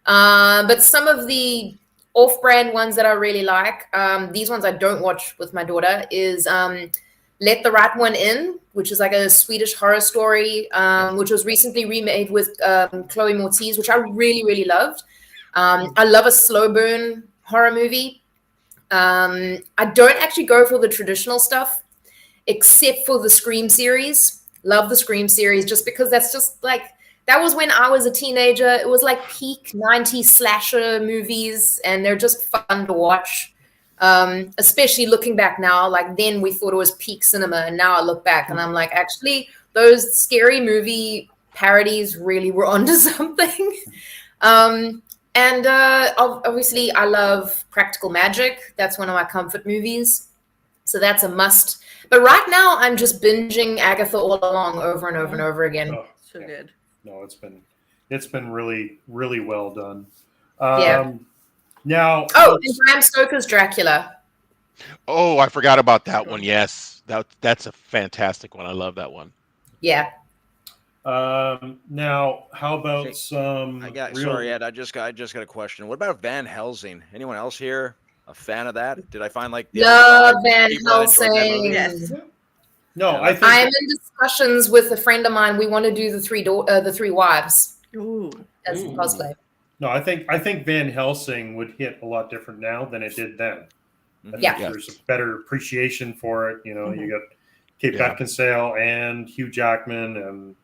S8: But some of the off-brand ones that I really like, these ones I don't watch with my daughter, is Let the Right One In, which is like a Swedish horror story, which was recently remade with Chloe Moretz, which I really, really loved. I love a slow burn horror movie. I don't actually go for the traditional stuff, except for the Scream series. Love the Scream series just because that's just like, that was when I was a teenager. It was like peak 90s slasher movies, and they're just fun to watch. Especially looking back now, like then we thought it was peak cinema, and now I look back and I'm like, actually, those scary movie parodies really were onto something. And obviously, I love Practical Magic. That's one of my comfort movies. So that's a must. But right now, I'm just binging Agatha All Along over and over and over again.
S2: Oh,
S6: So good.
S2: no, it's been really, really well done.
S8: Yeah.
S2: Now,
S8: Oh, and Bram Stoker's Dracula.
S3: Oh, I forgot about that one. Yes, that's a fantastic one. I love that one.
S8: Yeah.
S2: now, how about some?
S5: Sorry, Ed. I just got a question. What about Van Helsing? Anyone else here a fan of that? Did I find like
S8: Love Van
S5: people that enjoyed that movie?
S8: Helsing.
S6: Yes.
S2: No, I think
S8: I'm in discussions with a friend of mine. We want to do the three wives
S6: Ooh.
S8: as a cosplay.
S2: no, I think Van Helsing would hit a lot different now than it did then. I think
S8: Yeah.
S2: there's a better appreciation for it. You know, you got Kate
S3: Yeah.
S2: Beckinsale and Hugh Jackman, and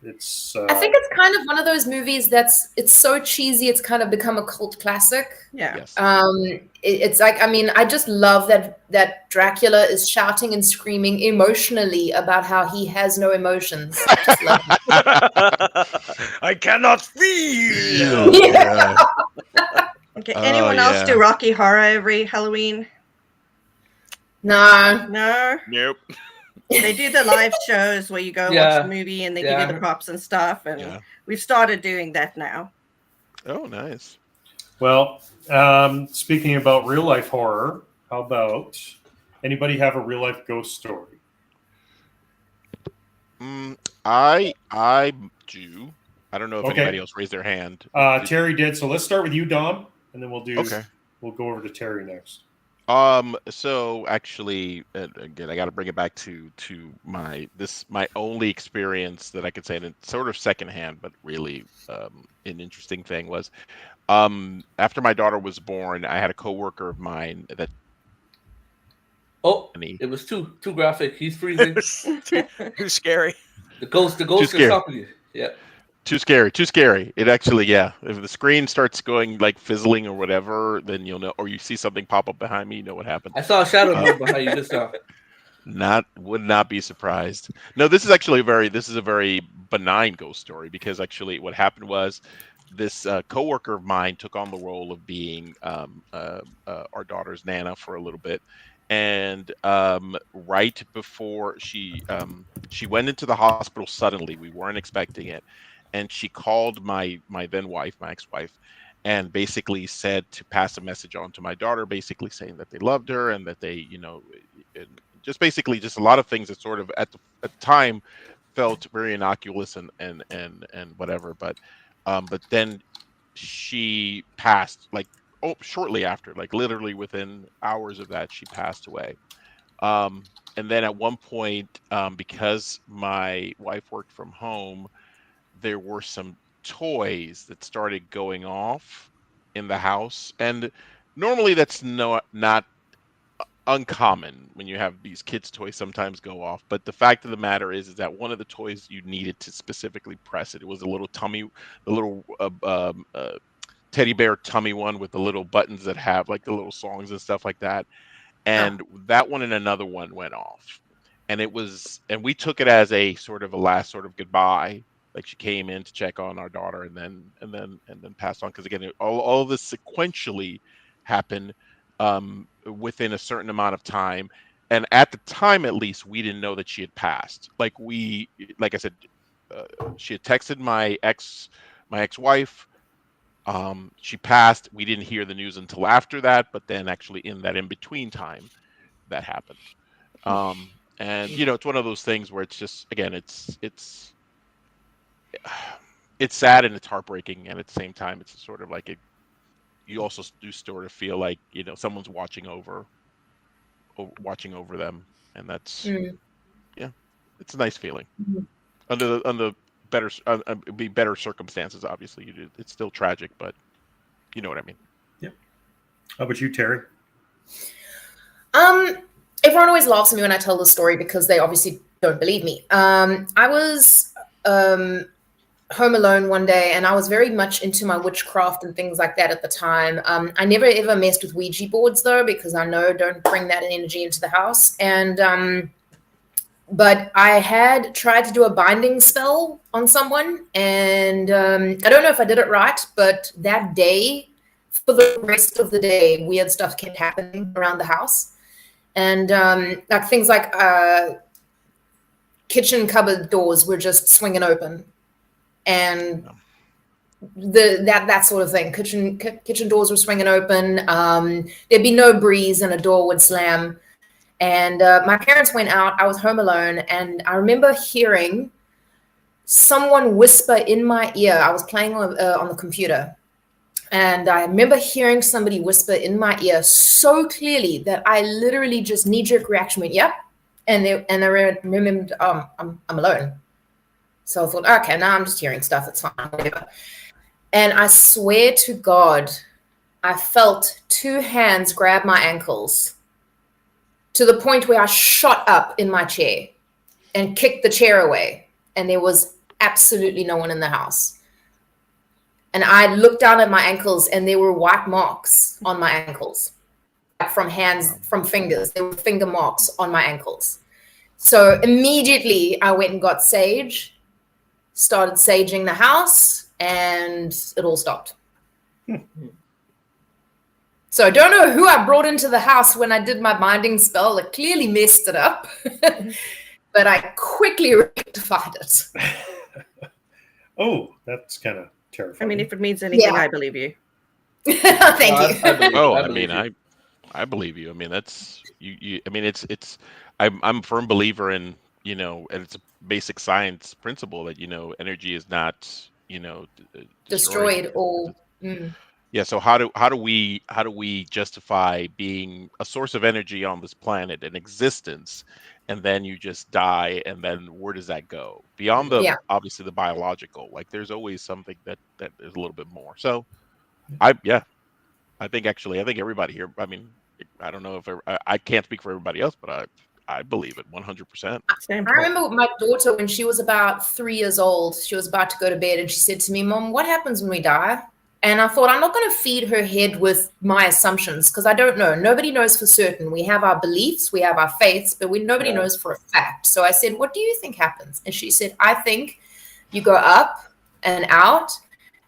S2: it's.
S8: I think it's kind of one of those movies it's so cheesy. It's kind of become a cult classic.
S6: Yeah.
S3: Yes.
S8: It's like, I mean, I just love that Dracula is shouting and screaming emotionally about how he has no emotions. I just love it.
S5: I cannot feel.
S8: Yeah.
S6: Okay.
S3: Oh,
S6: Anyone else
S3: yeah.
S6: do Rocky Horror every Halloween?
S8: No.
S6: No.
S5: Nope.
S6: They do the live shows where you go
S4: Yeah.
S6: watch the movie and they give you the props and stuff, and
S3: Yeah.
S6: we've started doing that now.
S3: Oh, nice.
S2: Well, speaking about real life horror, how about anybody have a real life ghost story?
S3: I do. I don't know if
S2: Okay.
S3: anybody else raised their hand.
S2: Terry did. So let's start with you, Dom, and then we'll do.
S3: Okay.
S2: We'll go over to Terry next.
S3: So actually, again, I got to bring it back to my only experience that I could say, and it's sort of secondhand, but really an interesting thing was, after my daughter was born, I had a coworker of mine that.
S4: Oh,
S3: And he-
S4: it was too graphic. He's freezing.
S5: Too scary.
S4: The ghost is
S3: scary.
S4: stopping you. Yeah.
S3: Too scary. It actually, yeah. If the screen starts going like fizzling or whatever, then you'll know, or you see something pop up behind me, you know what happened.
S4: I saw a shadow move behind you just now.
S3: Would not be surprised. No, this is actually a very benign ghost story, because actually what happened was this coworker of mine took on the role of being our daughter's Nana for a little bit. And right before she went into the hospital suddenly, we weren't expecting it, and she called my then wife, my ex-wife, and basically said to pass a message on to my daughter, basically saying that they loved her and that they, just basically just a lot of things that sort of at the time felt very innocuous and whatever, but then she passed shortly after, like literally within hours of that, she passed away. And then at one point, because my wife worked from home, there were some toys that started going off in the house. And normally that's not uncommon when you have these kids' toys sometimes go off. But the fact of the matter is that one of the toys you needed to specifically press it. It was a little teddy bear tummy one with the little buttons that have like the little songs and stuff like that. And that one and another one went off. And we took it as a sort of a last sort of goodbye. Like she came in to check on our daughter and then passed on. Because again, all of this sequentially happened within a certain amount of time. And at the time, at least, we didn't know that she had passed. Like I said, she had texted my ex-wife. She passed. We didn't hear the news until after that, but then actually in that in-between time, that happened. And it's one of those things where it's just, again, it's sad and it's heartbreaking, and at the same time, it's sort of like you also do sort of feel like someone's watching over them, and that's it's a nice feeling. Under better circumstances, obviously. It's still tragic, but you know what I mean.
S2: Yep. How about you, Terry?
S8: Everyone always laughs at me when I tell this story because they obviously don't believe me. I was home alone one day, and I was very much into my witchcraft and things like that at the time. I never ever messed with Ouija boards though, because I know don't bring that energy into the house. And but I had tried to do a binding spell on someone, and I don't know if I did it right, but that day, for the rest of the day, weird stuff kept happening around the house. And like things like kitchen cupboard doors were just swinging open, and that sort of thing. Kitchen doors were swinging open. There'd be no breeze, and a door would slam. And my parents went out. I was home alone, and I remember hearing someone whisper in my ear. I was playing on the computer, and I remember hearing somebody whisper in my ear so clearly that I literally just knee-jerk reaction went, "Yep," and I remembered, I'm alone. So I thought, okay, now I'm just hearing stuff. It's fine, whatever. And I swear to God, I felt two hands grab my ankles, to the point where I shot up in my chair and kicked the chair away. And there was absolutely no one in the house. And I looked down at my ankles, and there were white marks on my ankles, from hands, from fingers. There were finger marks on my ankles. So immediately I went and got sage, started saging the house, and it all stopped. So I don't know who I brought into the house when I did my binding spell. It clearly messed it up, but I quickly rectified it.
S2: Oh, that's kind of terrifying.
S6: I mean, if it means anything, I believe you.
S8: Thank
S3: you. I believe you. I mean, that's you. I mean, I'm a firm believer in, and it's a basic science principle that, energy is not,
S8: destroyed or.
S3: Yeah. So how do we justify being a source of energy on this planet and existence, and then you just die, and then where does that go beyond obviously the biological? Like there's always something that is a little bit more. So I think everybody here. I mean, I don't know if I can't speak for everybody else, but I believe it 100%.
S8: I remember my daughter, when she was about 3 years old, she was about to go to bed, and she said to me, "Mom, what happens when we die?" And I thought, I'm not going to feed her head with my assumptions, because I don't know. Nobody knows for certain. We have our beliefs, we have our faiths, but nobody knows for a fact. So I said, "What do you think happens?" And she said, "I think you go up and out,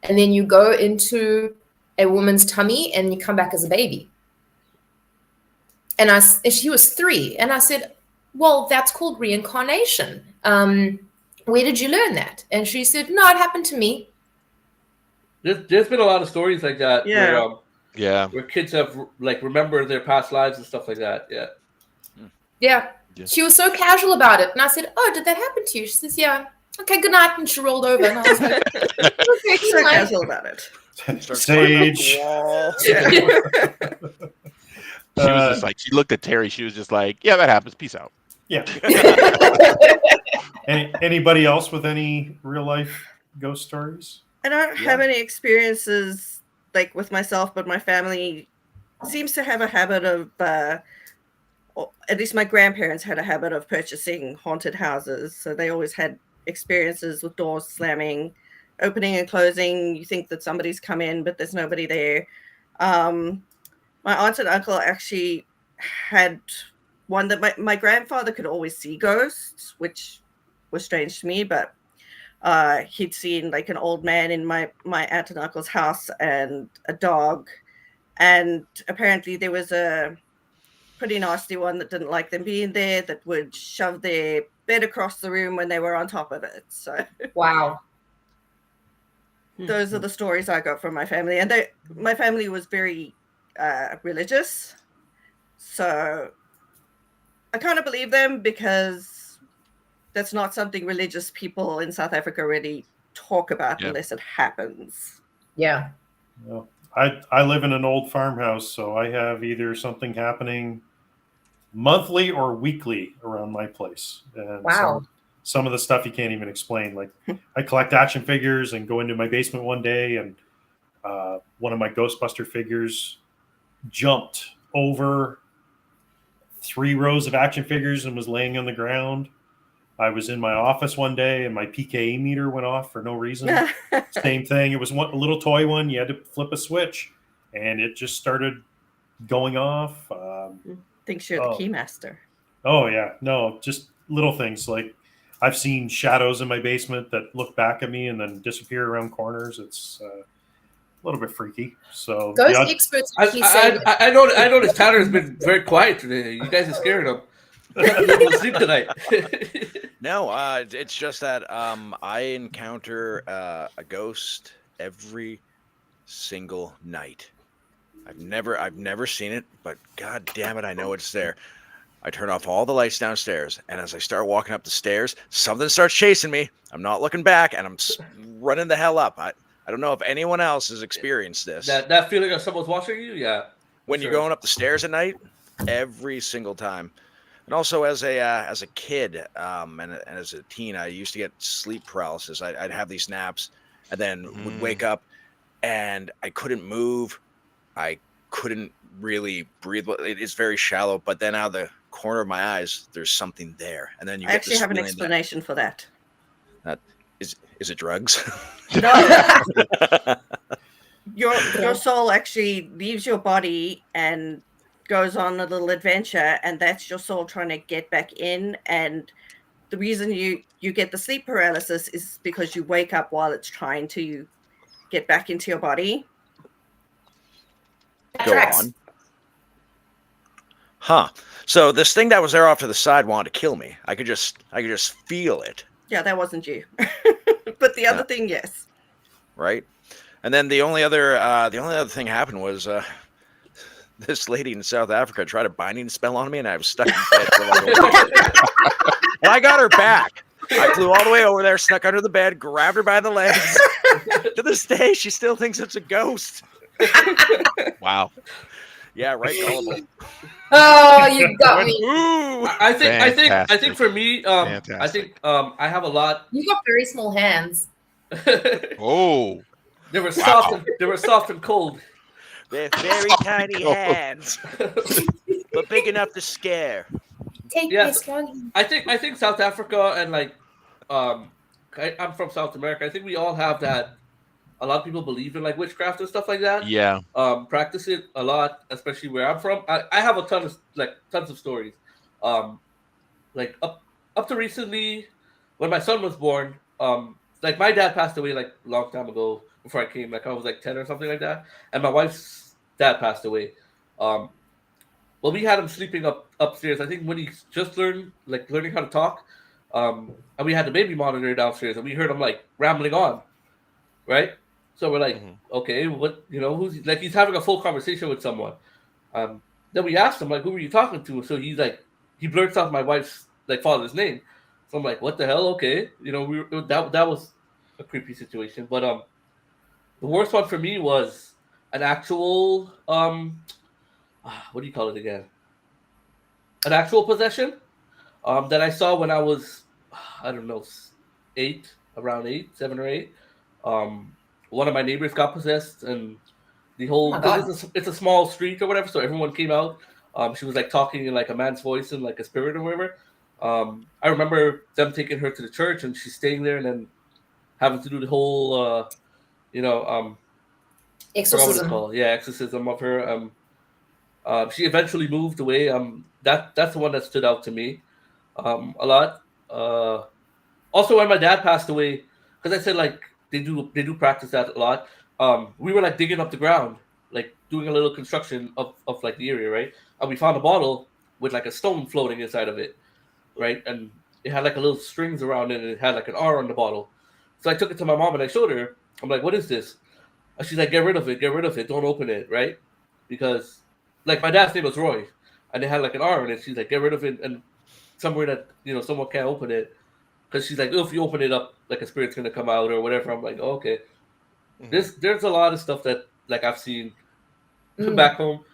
S8: and then you go into a woman's tummy, and you come back as a baby." And she was 3. And I said, "Well, that's called reincarnation. Where did you learn that?" And she said, "No, it happened to me."
S4: There's been a lot of stories like that.
S5: Yeah.
S4: Where kids have remembered their past lives and stuff like that.
S8: Yeah. She was so casual about it. And I said, "Oh, did that happen to you?" She says, "Yeah." "Okay, good night." And she rolled over. And I was like,
S6: okay, so casual about it.
S5: Starts climbing up
S2: Sage.
S5: the wall.
S3: She was just like, she looked at Terry. She was just like, yeah, that happens. Peace out.
S2: Yeah. Anybody else with any real life ghost stories?
S6: I don't have any experiences like with myself, but my family seems to have a habit of, or at least my grandparents had a habit of purchasing haunted houses. So they always had experiences with doors slamming, opening and closing. You think that somebody's come in, but there's nobody there. My aunt and uncle actually had one that my grandfather could always see ghosts, which was strange to me, but he'd seen like an old man in my aunt and uncle's house and a dog. And apparently there was a pretty nasty one that didn't like them being there, that would shove their bed across the room when they were on top of it. So
S8: Wow.
S6: those are the stories I got from my family. And my family was very religious. So I kind of believe them, because that's not something religious people in South Africa really talk about unless it happens.
S8: Yeah.
S2: Well, I live in an old farmhouse, so I have either something happening monthly or weekly around my place. And
S8: Wow.
S2: some of the stuff you can't even explain. Like I collect action figures and go into my basement one day, and one of my Ghostbuster figures jumped over 3 rows of action figures and was laying on the ground. I was in my office one day and my PKE meter went off for no reason. Same thing. It was a little toy one. You had to flip a switch and it just started going off.
S6: Thinks you're the keymaster.
S2: Oh, yeah. No, just little things. Like I've seen shadows in my basement that look back at me and then disappear around corners. It's a little bit freaky. So
S8: Ghost experts actually say
S4: I noticed Tanner has been very quiet today. You guys are scaring him. He'll sleep tonight.
S5: No, it's just that I encounter a ghost every single night. I've never seen it, but god damn it, I know it's there. I turn off all the lights downstairs, and as I start walking up the stairs, something starts chasing me. I'm not looking back, and I'm running the hell up. I don't know if anyone else has experienced this.
S4: That feeling of someone's watching you, yeah.
S5: When you're going up the stairs at night, every single time. And also as a kid and as a teen, I used to get sleep paralysis. I'd have these naps and then would wake up and I couldn't move. I couldn't really breathe. It is very shallow, but then out of the corner of my eyes, there's something there. And then you
S6: I
S5: get
S6: actually
S5: this
S6: have an
S5: feeling
S6: explanation for that.
S5: Is it drugs?
S6: No. Your soul actually leaves your body and goes on a little adventure, and that's your soul trying to get back in. And the reason you get the sleep paralysis is because you wake up while it's trying to get back into your body.
S5: Go on. Huh. So this thing that was there off to the side wanted to kill me. I could just feel it.
S6: Yeah, that wasn't you. But the other thing, yes.
S5: Right. And then the only other thing happened was this lady in South Africa tried a binding spell on me, and I was stuck in bed for like a week. And I got her back. I flew all the way over there, snuck under the bed, grabbed her by the legs. To this day, she still thinks it's a ghost.
S3: Wow.
S5: Yeah, right. Gullible.
S8: Oh, you got me.
S5: Ooh.
S4: I think for me, I think I have a lot.
S8: You got very small hands.
S3: Oh.
S4: They were soft and cold.
S5: They're very tiny hands, but big enough to scare.
S8: Take this one.
S4: I think South Africa and like, I'm from South America. I think we all have that. A lot of people believe in like witchcraft and stuff like that.
S3: Yeah.
S4: Practice it a lot, especially where I'm from. I have a tons of stories. Like up to recently, when my son was born, like my dad passed away like a long time ago before I came. Like I was like 10 or something like that, and my wife's dad passed away. Well, we had him sleeping upstairs. I think when he just learning how to talk, and we had the baby monitor downstairs, and we heard him like rambling on, right? So we're like, okay, what, who's like, he's having a full conversation with someone. Then we asked him like, who were you talking to? So he's like, he blurts out my wife's like father's name. So I'm like, what the hell? Okay, that was a creepy situation. But The worst one for me was an actual what do you call it again? An actual possession that I saw when I was I don't know around 7 or 8. Um, one of my neighbors got possessed, and the
S8: Oh
S4: whole
S8: my
S4: because
S8: God.
S4: it's a small street or whatever, so everyone came out. She was like talking in like a man's voice and like a spirit or whatever. I remember them taking her to the church, and she's staying there, and then having to do the whole you know forgot what it's
S8: Exorcism.
S4: called. Yeah, exorcism of her. She eventually moved away. That's the one that stood out to me a lot. Also, when my dad passed away, because I said like they do practice that a lot. We were like digging up the ground, like doing a little construction of like the area, right? And we found a bottle with like a stone floating inside of it, right? And it had like a little strings around it, and it had like an R on the bottle. So I took it to my mom and I showed her. I'm like, "What is this?" And she's like, get rid of it, don't open it, right? Because like my dad's name was Roy, and they had like an R in it. She's like, get rid of it, and somewhere that someone can't open it, because she's like, oh, if you open it up, like a spirit's gonna come out or whatever. I'm like, oh, okay. There's a lot of stuff that like I've seen back home.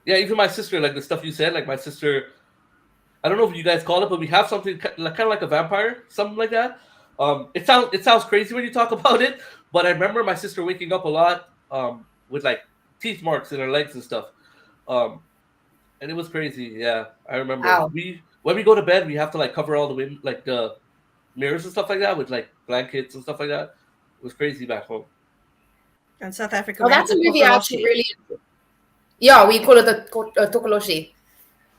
S4: Yeah, even my sister, like the stuff you said, like my sister, I don't know if you guys call it, but we have something kind of like a vampire, something like that. It sounds crazy when you talk about it, but I remember my sister waking up a lot with like teeth marks in her legs and stuff, um, and it was crazy. Yeah, I remember.
S8: Wow.
S4: When we go to bed, we have to like cover all like the mirrors and stuff like that with like blankets and stuff like that. It was crazy back home.
S6: In South Africa,
S8: Oh,
S6: we have
S8: that's a
S6: the
S8: movie I actually
S6: Tokoloshi.
S8: really. Yeah, we call it the Tokoloshi.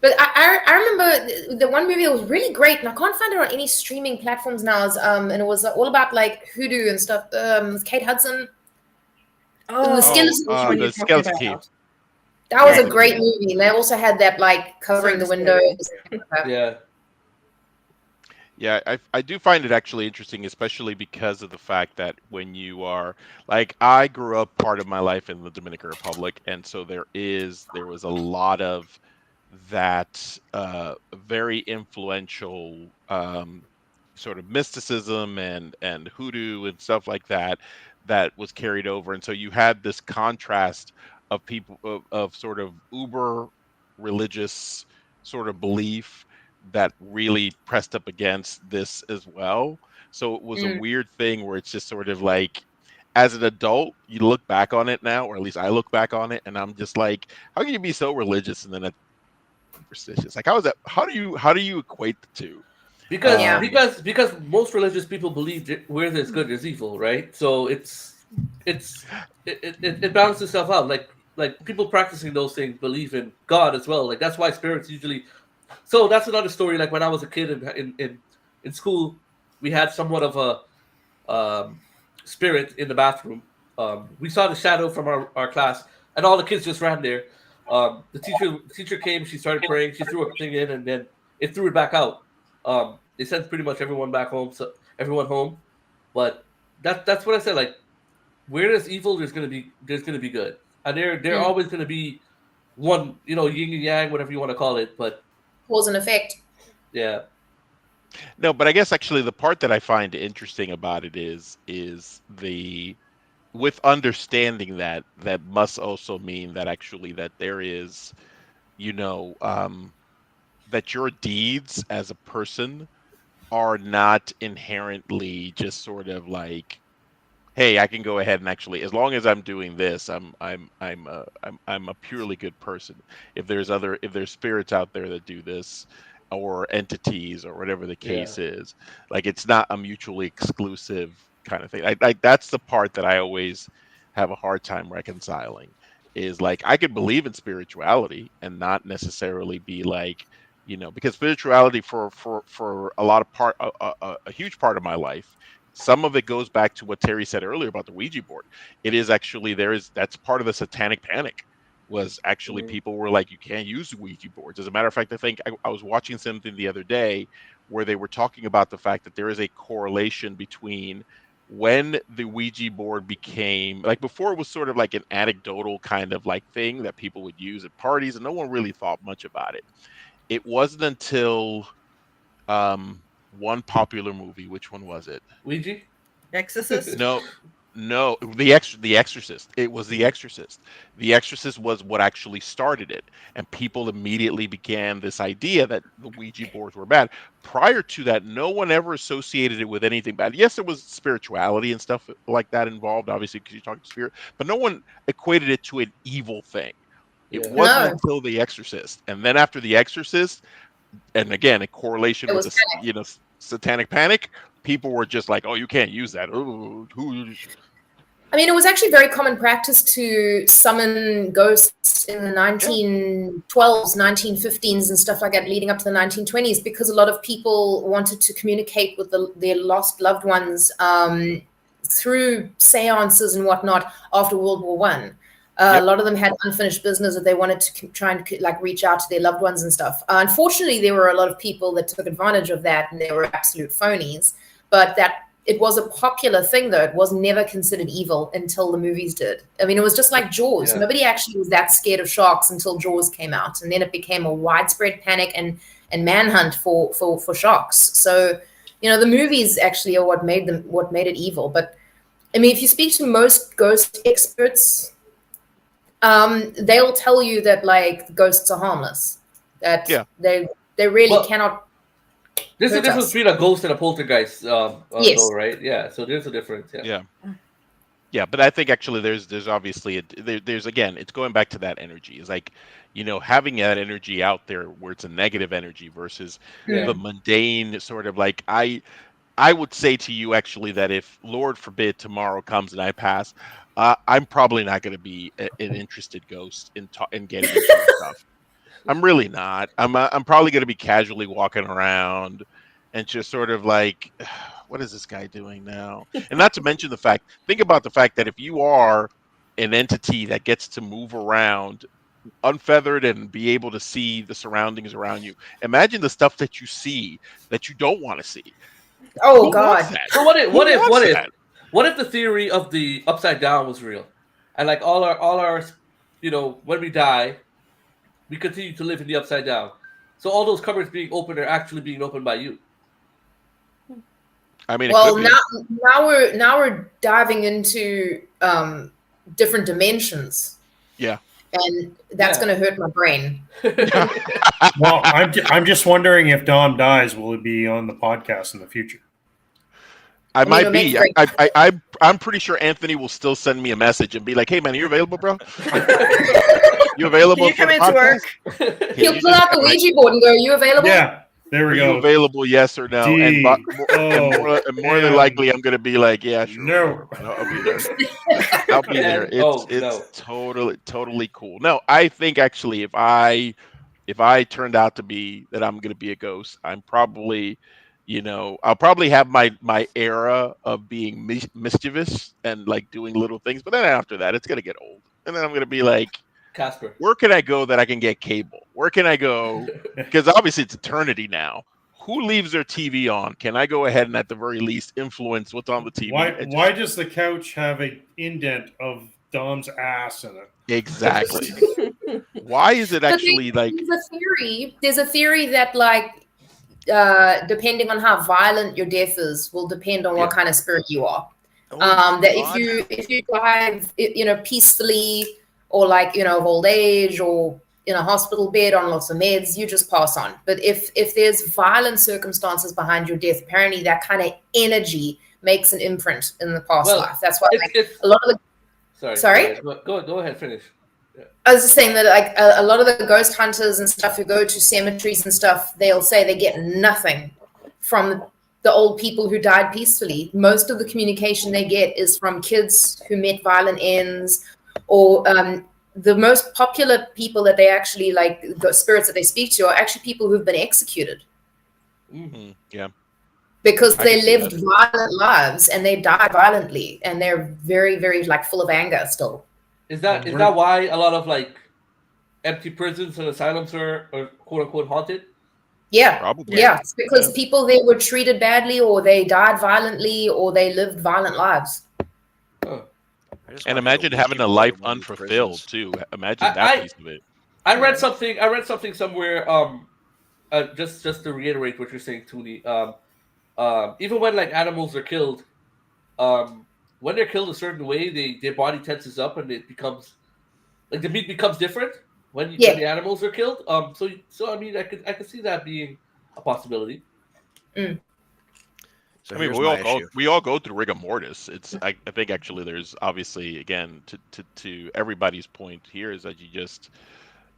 S8: But I remember the one movie that was really great, and I can't find it on any streaming platforms now. And it was all about like hoodoo and stuff. With Kate Hudson.
S6: Oh,
S8: The skeleton
S6: which one
S3: the
S6: you're talking
S3: skeleton
S6: about?
S3: key.
S8: That was
S6: Yeah.
S8: a great movie. And they also had that like covering the
S6: Soda
S8: windows.
S4: Yeah,
S3: Yeah, I do find it actually interesting, especially because of the fact that when you are like I grew up part of my life in the Dominican Republic, and so there was a lot of that very influential sort of mysticism and hoodoo and stuff like that that was carried over, and so you had this contrast of people of sort of uber religious sort of belief that really pressed up against this as well. So it was a weird thing where it's just sort of like, as an adult, you look back on it now, or at least I look back on it, and I'm just like, how can you be so religious and then superstitious? Like, how is that? How do you equate the two?
S4: because
S8: Yeah.
S4: because most religious people believe that where there's good, there's evil, right? So it balances itself out. Like people practicing those things believe in God as well. Like that's why spirits usually. So that's another story. Like when I was a kid in school, we had somewhat of a spirit in the bathroom. We saw the shadow from our class, and all the kids just ran there. The teacher came. She started praying. She threw a thing in, and then it threw it back out. They sent pretty much everyone back home. So everyone home, but that's what I said. Like where there's evil, there's gonna be good, and they're always gonna be one. Yin and yang, whatever you want to call it. But
S8: Cause and effect.
S4: yeah,
S3: No, but I guess actually the part that I find interesting about it is the with understanding that must also mean that actually that there is, you know, that your deeds as a person are not inherently just sort of like, hey, I can go ahead and actually, as long as I'm doing this, I'm a purely good person. If there's spirits out there that do this, or entities, or whatever the
S4: yeah,
S3: case is, like it's not a mutually exclusive kind of thing. Like that's the part that I always have a hard time reconciling. Is like I could believe in spirituality and not necessarily be like, because spirituality for a lot of a huge part of my life, some of it goes back to what Terry said earlier about the Ouija board. It is actually that's part of the satanic panic. Was actually
S4: Mhm.
S3: people were like, you can't use Ouija boards. As a matter of fact, I think I was watching something the other day where they were talking about the fact that there is a correlation between when the Ouija board became like, before it was sort of like an anecdotal kind of like thing that people would use at parties and no one really thought much about it. It wasn't until one popular movie, which one was it?
S4: Ouija.
S6: Exorcist.
S3: No, No, the Exorcist. It was The Exorcist. The Exorcist was what actually started it, and people immediately began this idea that the Ouija boards were bad. Prior to that, no one ever associated it with anything bad. Yes, there was spirituality and stuff like that involved, obviously, because you're talking spirit, but no one equated it to an evil thing. It
S4: Yeah.
S3: wasn't
S8: No.
S3: until The Exorcist, and then after The Exorcist, and again, a correlation
S8: It
S3: with
S8: was
S3: the satanic panic. People were just like, "Oh, you can't use that." Ooh,
S8: I mean, it was actually very common practice to summon ghosts in the 1912s, 1915s, and stuff like that, leading up to the 1920s, because a lot of people wanted to communicate with their lost loved ones through seances and whatnot after World War One. A lot of them had unfinished business that they wanted to try and like reach out to their loved ones and stuff. Unfortunately, there were a lot of people that took advantage of that, and they were absolute phonies. But that it was a popular thing, though. It was never considered evil until the movies did. I mean, it was just like Jaws.
S4: Yeah.
S8: Nobody actually was that scared of sharks until Jaws came out, and then it became a widespread panic and manhunt for sharks. So, you know, the movies actually are what made it evil. But I mean, if you speak to most ghost experts, they'll tell you that like ghosts are harmless. That they really cannot.
S4: There's a
S8: hurt
S4: difference
S8: us.
S4: between a ghost and a poltergeist,
S8: Yes.
S4: though, right? Yeah, so there's a difference.
S3: Yeah, but I think actually there's obviously there's again, it's going back to that energy. It's like, you know, having that energy out there where it's a negative energy versus the mundane sort of like I would say to you actually that if Lord forbid tomorrow comes and I pass, I'm probably not going to be an interested ghost in getting into this stuff. I'm really not. I'm probably going to be casually walking around and just sort of like, what is this guy doing now? And not to mention think about the fact that if you are an entity that gets to move around unfeathered and be able to see the surroundings around you, imagine the stuff that you see that you don't want to see.
S8: Oh
S3: Who
S8: God!
S3: wants that?
S4: So what if
S3: that?
S4: what if the theory of the upside down was real, and like all our, you know, when we die, we continue to live in the upside down. So all those cupboards being open are actually being opened by you.
S3: I mean,
S8: Well,
S3: it could be.
S8: now we're diving into different dimensions.
S3: Yeah.
S8: And that's going to hurt my brain.
S2: Well, I'm just wondering if Dom dies, will he be on the podcast in the future?
S3: I might be. I'm pretty sure Anthony will still send me a message and be like, "Hey, man, are you available, bro? You available?
S6: Can you
S3: for
S6: come
S3: the
S6: into
S3: podcast?
S6: work?
S8: He'll pull out the Ouija board and go, "Are you available?"
S2: Yeah, there
S3: Are
S2: we
S3: you
S2: go.
S3: available? Yes or no?" And more than likely, I'm going to be like, "Yeah, sure.
S2: No.
S3: I'll be there. I'll be there." It's totally cool. No, I think actually, if I turned out to be that I'm going to be a ghost, I'm probably, you know, I'll probably have my era of being mischievous and like doing little things. But then after that, it's going to get old. And then I'm going to be like,
S4: Casper,
S3: where can I go that I can get cable? Where can I go? Because obviously it's eternity now. Who leaves their TV on? Can I go ahead and at the very least influence what's on the TV?
S2: Why does the couch have an indent of Dom's ass in it?
S3: Exactly. Why is it actually like...
S8: There's a theory that like, depending on how violent your death is, will depend on what kind of spirit you are. That if you die, you know, peacefully, or like, you know, of old age, or in a hospital bed on lots of meds, you just pass on. But if there's violent circumstances behind your death, apparently that kind of energy makes an imprint in the past life. That's why a lot of the sorry.
S4: Go ahead, finish.
S8: I was just saying that like a lot of the ghost hunters and stuff who go to cemeteries and stuff, they'll say they get nothing from the old people who died peacefully. Most of the communication they get is from kids who met violent ends, or the most popular people that they actually like, the spirits that they speak to, are actually people who've been executed.
S3: Mm-hmm. Yeah.
S8: Because they lived violent lives and they died violently, and they're very, very like full of anger still.
S4: Is that why a lot of like empty prisons and asylums are quote unquote haunted?
S8: Yeah,
S3: probably.
S8: Yeah, it's because people there were treated badly, or they died violently, or they lived violent lives.
S3: And imagine having a life unfulfilled too. Imagine that piece of it.
S4: I read something somewhere. Just to reiterate what you're saying, Tony. Even when like animals are killed, when they're killed a certain way, their body tenses up and it becomes like the meat becomes different when the animals are killed. So I mean, I could see that being a possibility.
S5: So
S3: I mean, we all go through rigor mortis. I think actually there's obviously, again, to everybody's point here is that you just,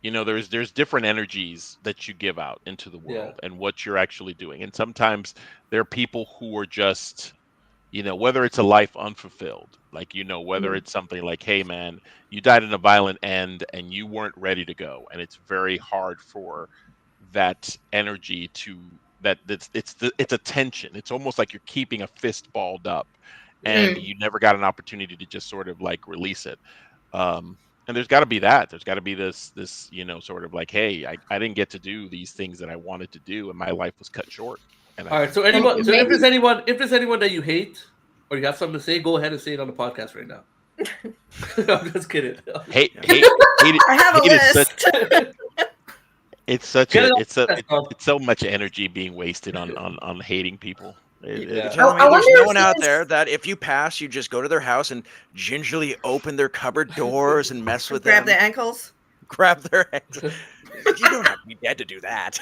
S3: there's different energies that you give out into the world and what you're actually doing. And sometimes there are people who are just, whether it's a life unfulfilled, like, whether it's something like, hey man, you died in a violent end and you weren't ready to go. And it's very hard for that energy it's a tension. It's almost like you're keeping a fist balled up and you never got an opportunity to just sort of like release it. And there's got to be there's got to be this sort of like, hey, I didn't get to do these things that I wanted to do and my life was cut short. And
S4: all right, so if there's anyone that you hate or you have something to say, go ahead and say it on the podcast right now. I'm just kidding.
S3: Hate
S6: I have a list.
S3: It's so much energy being wasted on hating people.
S5: There's no one out there that if you pass, you just go to their house and gingerly open their cupboard doors and mess with
S6: grab
S5: them.
S6: their ankles.
S5: Grab their ankles. You don't have to be dead to do that.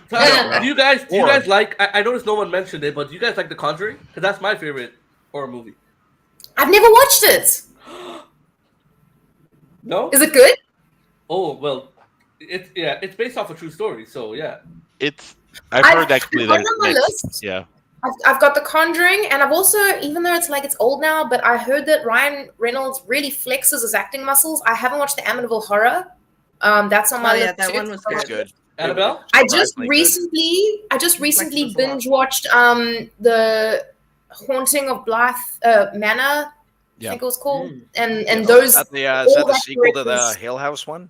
S4: Do you guys like? I noticed no one mentioned it, but do you guys like The Conjuring? Because that's my favorite horror movie.
S8: I've never watched it.
S4: No?
S8: Is it good?
S4: Oh well, it's based off a true story, so yeah.
S3: I've heard actually
S8: that on my list.
S3: Yeah.
S8: I've got The Conjuring, and I've also, even though it's old now, but I heard that Ryan Reynolds really flexes his acting muscles. I haven't watched the Amityville Horror. That's on my list.
S6: Yeah, that one was
S5: good.
S4: Annabelle?
S8: I just recently binge watched the Haunting of Blythe Manor. I think it was called, and those.
S5: Is that the sequel to the Hill House one?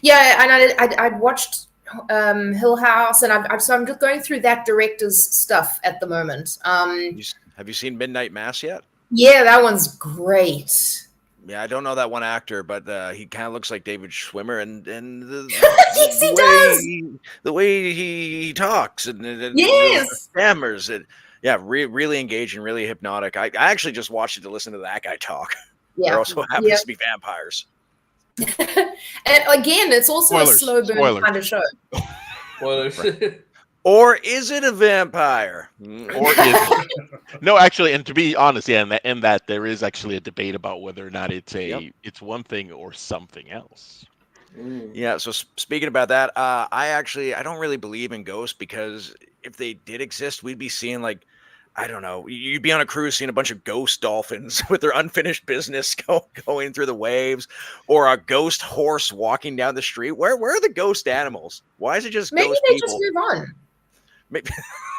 S8: Yeah, and I'd watched Hill House, and I'm just going through that director's stuff at the moment.
S5: Have you seen Midnight Mass yet?
S8: Yeah, that one's great.
S5: Yeah, I don't know that one actor, but he kind of looks like David Schwimmer, and
S8: yes, he does.
S5: The way he talks and
S8: yes,
S5: stammers. Really engaging, really hypnotic. I actually just watched it to listen to that guy talk. Yeah, there also happens to be vampires.
S8: And again, it's also a slow burn kind of show.
S4: Spoilers.
S5: Or is it a vampire?
S3: Or is it? No, actually, and to be honest, in that there is actually a debate about whether or not it's one thing or something else.
S5: Yeah, so speaking about that, I don't really believe in ghosts, because if they did exist, we'd be seeing, like, I don't know, you'd be on a cruise seeing a bunch of ghost dolphins with their unfinished business going through the waves, or a ghost horse walking down the street. Where are the ghost animals? Why is it just
S8: maybe
S5: ghost
S8: they
S5: people?
S8: just move on?
S5: Maybe,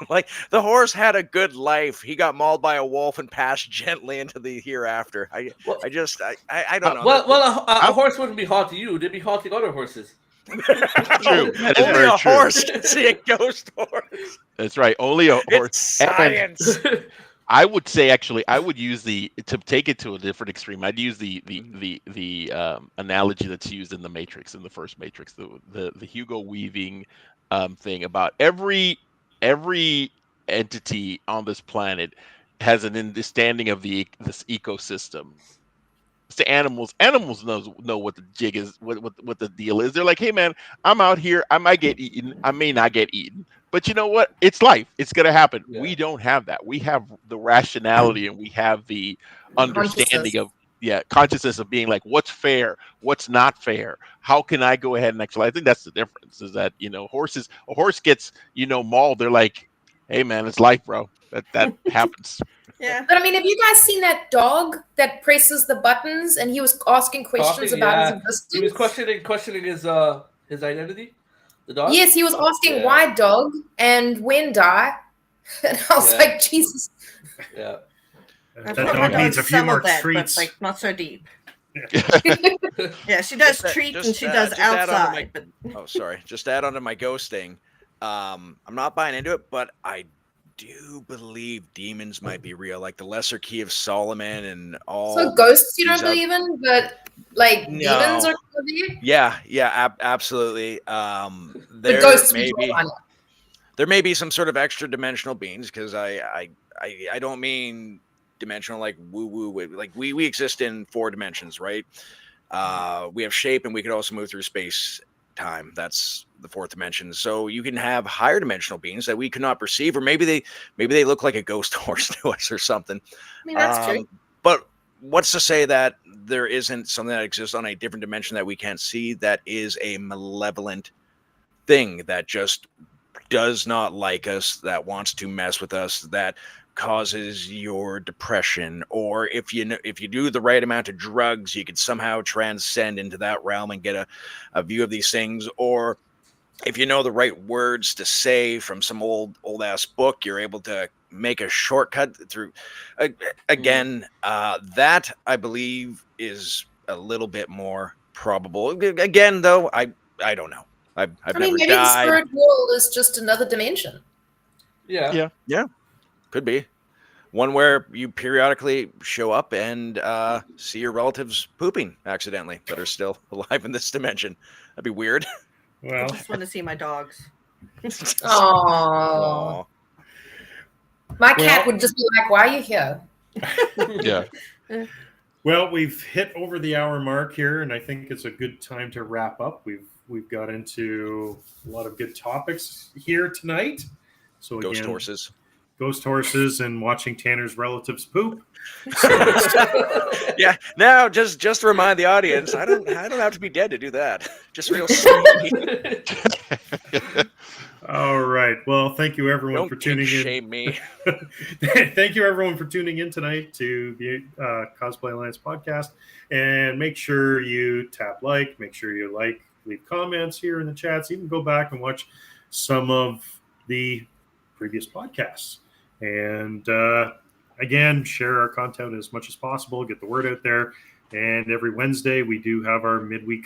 S5: like, the horse had a good life. He got mauled by a wolf and passed gently into the hereafter. I don't know.
S4: A horse wouldn't be haunting you. They'd be haunting other horses.
S3: True. That is
S5: Only
S3: very
S5: a
S3: true.
S5: horse can see a ghost horse.
S3: That's right. Only a horse.
S5: It's science.
S3: I would say, actually, I would use to take it to a different extreme. I'd use the analogy that's used in the Matrix, in the first Matrix, the Hugo Weaving thing about every entity on this planet has an understanding of this ecosystem. It's the animals. Animals know what the jig is, what the deal is. They're like, hey man, I'm out here. I might get eaten. I may not get eaten. But you know what? It's life. It's gonna happen. Yeah. We don't have that. We have the rationality and we have the understanding of consciousness of being like, what's fair, what's not fair. How can I go ahead and actually? I think that's the difference. Is that a horse gets mauled. They're like, hey man, it's life, bro. That happens.
S6: Yeah.
S8: But I mean, have you guys seen that dog that presses the buttons and he was asking questions about his existence?
S4: He was questioning his identity. The dog?
S8: Yes, he was asking why dog and when die. And I was like, Jesus.
S4: Yeah.
S2: That dog needs a few more treats.
S6: But, like, not so deep. Yeah, she does treats and she does outside.
S5: Sorry. Just to add on to my ghosting. I'm not buying into it, but I do believe demons might be real, like the Lesser Key of Solomon and all.
S8: So ghosts you don't believe in, but like demons are real?
S5: Yeah, absolutely.
S8: The ghosts
S5: there may be some sort of extra dimensional beings, because I don't mean dimensional, like woo-woo. Like we exist in 4 dimensions, right? We have shape, and we could also move through space time. That's the 4th dimension. So you can have higher dimensional beings that we cannot perceive, or maybe they look like a ghost horse to us or something.
S8: I mean, that's true.
S5: But what's to say that there isn't something that exists on a different dimension that we can't see that is a malevolent thing that just does not like us, that wants to mess with us, that causes your depression, or if you do the right amount of drugs, you could somehow transcend into that realm and get a view of these things, or if you know the right words to say from some old ass book, you're able to make a shortcut through. Again, that I believe is a little bit more probable. Again, though, I don't know. I've
S8: I
S5: never
S8: mean, maybe the
S5: died.
S8: spirit world is just another dimension.
S4: Yeah.
S5: Could be one where you periodically show up and see your relatives pooping accidentally that are still alive in this dimension. That'd be weird.
S6: I
S2: Well,
S6: just want to see my dogs.
S8: Oh,
S5: Aw.
S8: my cat would just be like, "Why are you here?"
S3: Yeah.
S2: well, we've hit over the hour mark here, and I think it's a good time to wrap up. We've got into a lot of good topics here tonight. So
S5: Ghost
S2: again,
S5: horses.
S2: and watching Tanner's relatives poop.
S5: Yeah. Now, just to remind the audience, I don't have to be dead to do that. Just real sleepy.
S2: All right. Well, thank you everyone
S5: Don't
S2: for tuning in.
S5: shame me.
S2: Thank you everyone for tuning in tonight to the Cosplay Alliance podcast. And make sure you tap like, make sure you leave comments here in the chats, even go back and watch some of the previous podcasts. And again, share our content as much as possible, get the word out there. And every Wednesday, we do have our midweek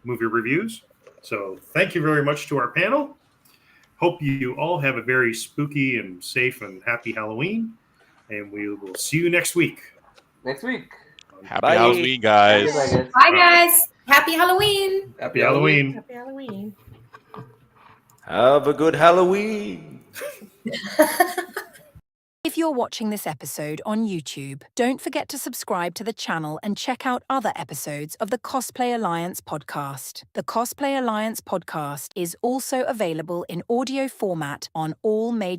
S2: movie reviews. So thank you very much to our panel. Hope you all have a very spooky and safe and happy Halloween. And we will see you next week.
S4: Next week.
S3: Happy
S5: Bye.
S3: Halloween, guys.
S8: Bye, guys. Happy Halloween.
S2: Happy Halloween.
S6: Happy Halloween.
S5: Have a good Halloween.
S1: If you're watching this episode on YouTube, don't forget to subscribe to the channel and check out other episodes of the Cosplay Alliance podcast. The Cosplay Alliance podcast is also available in audio format on all major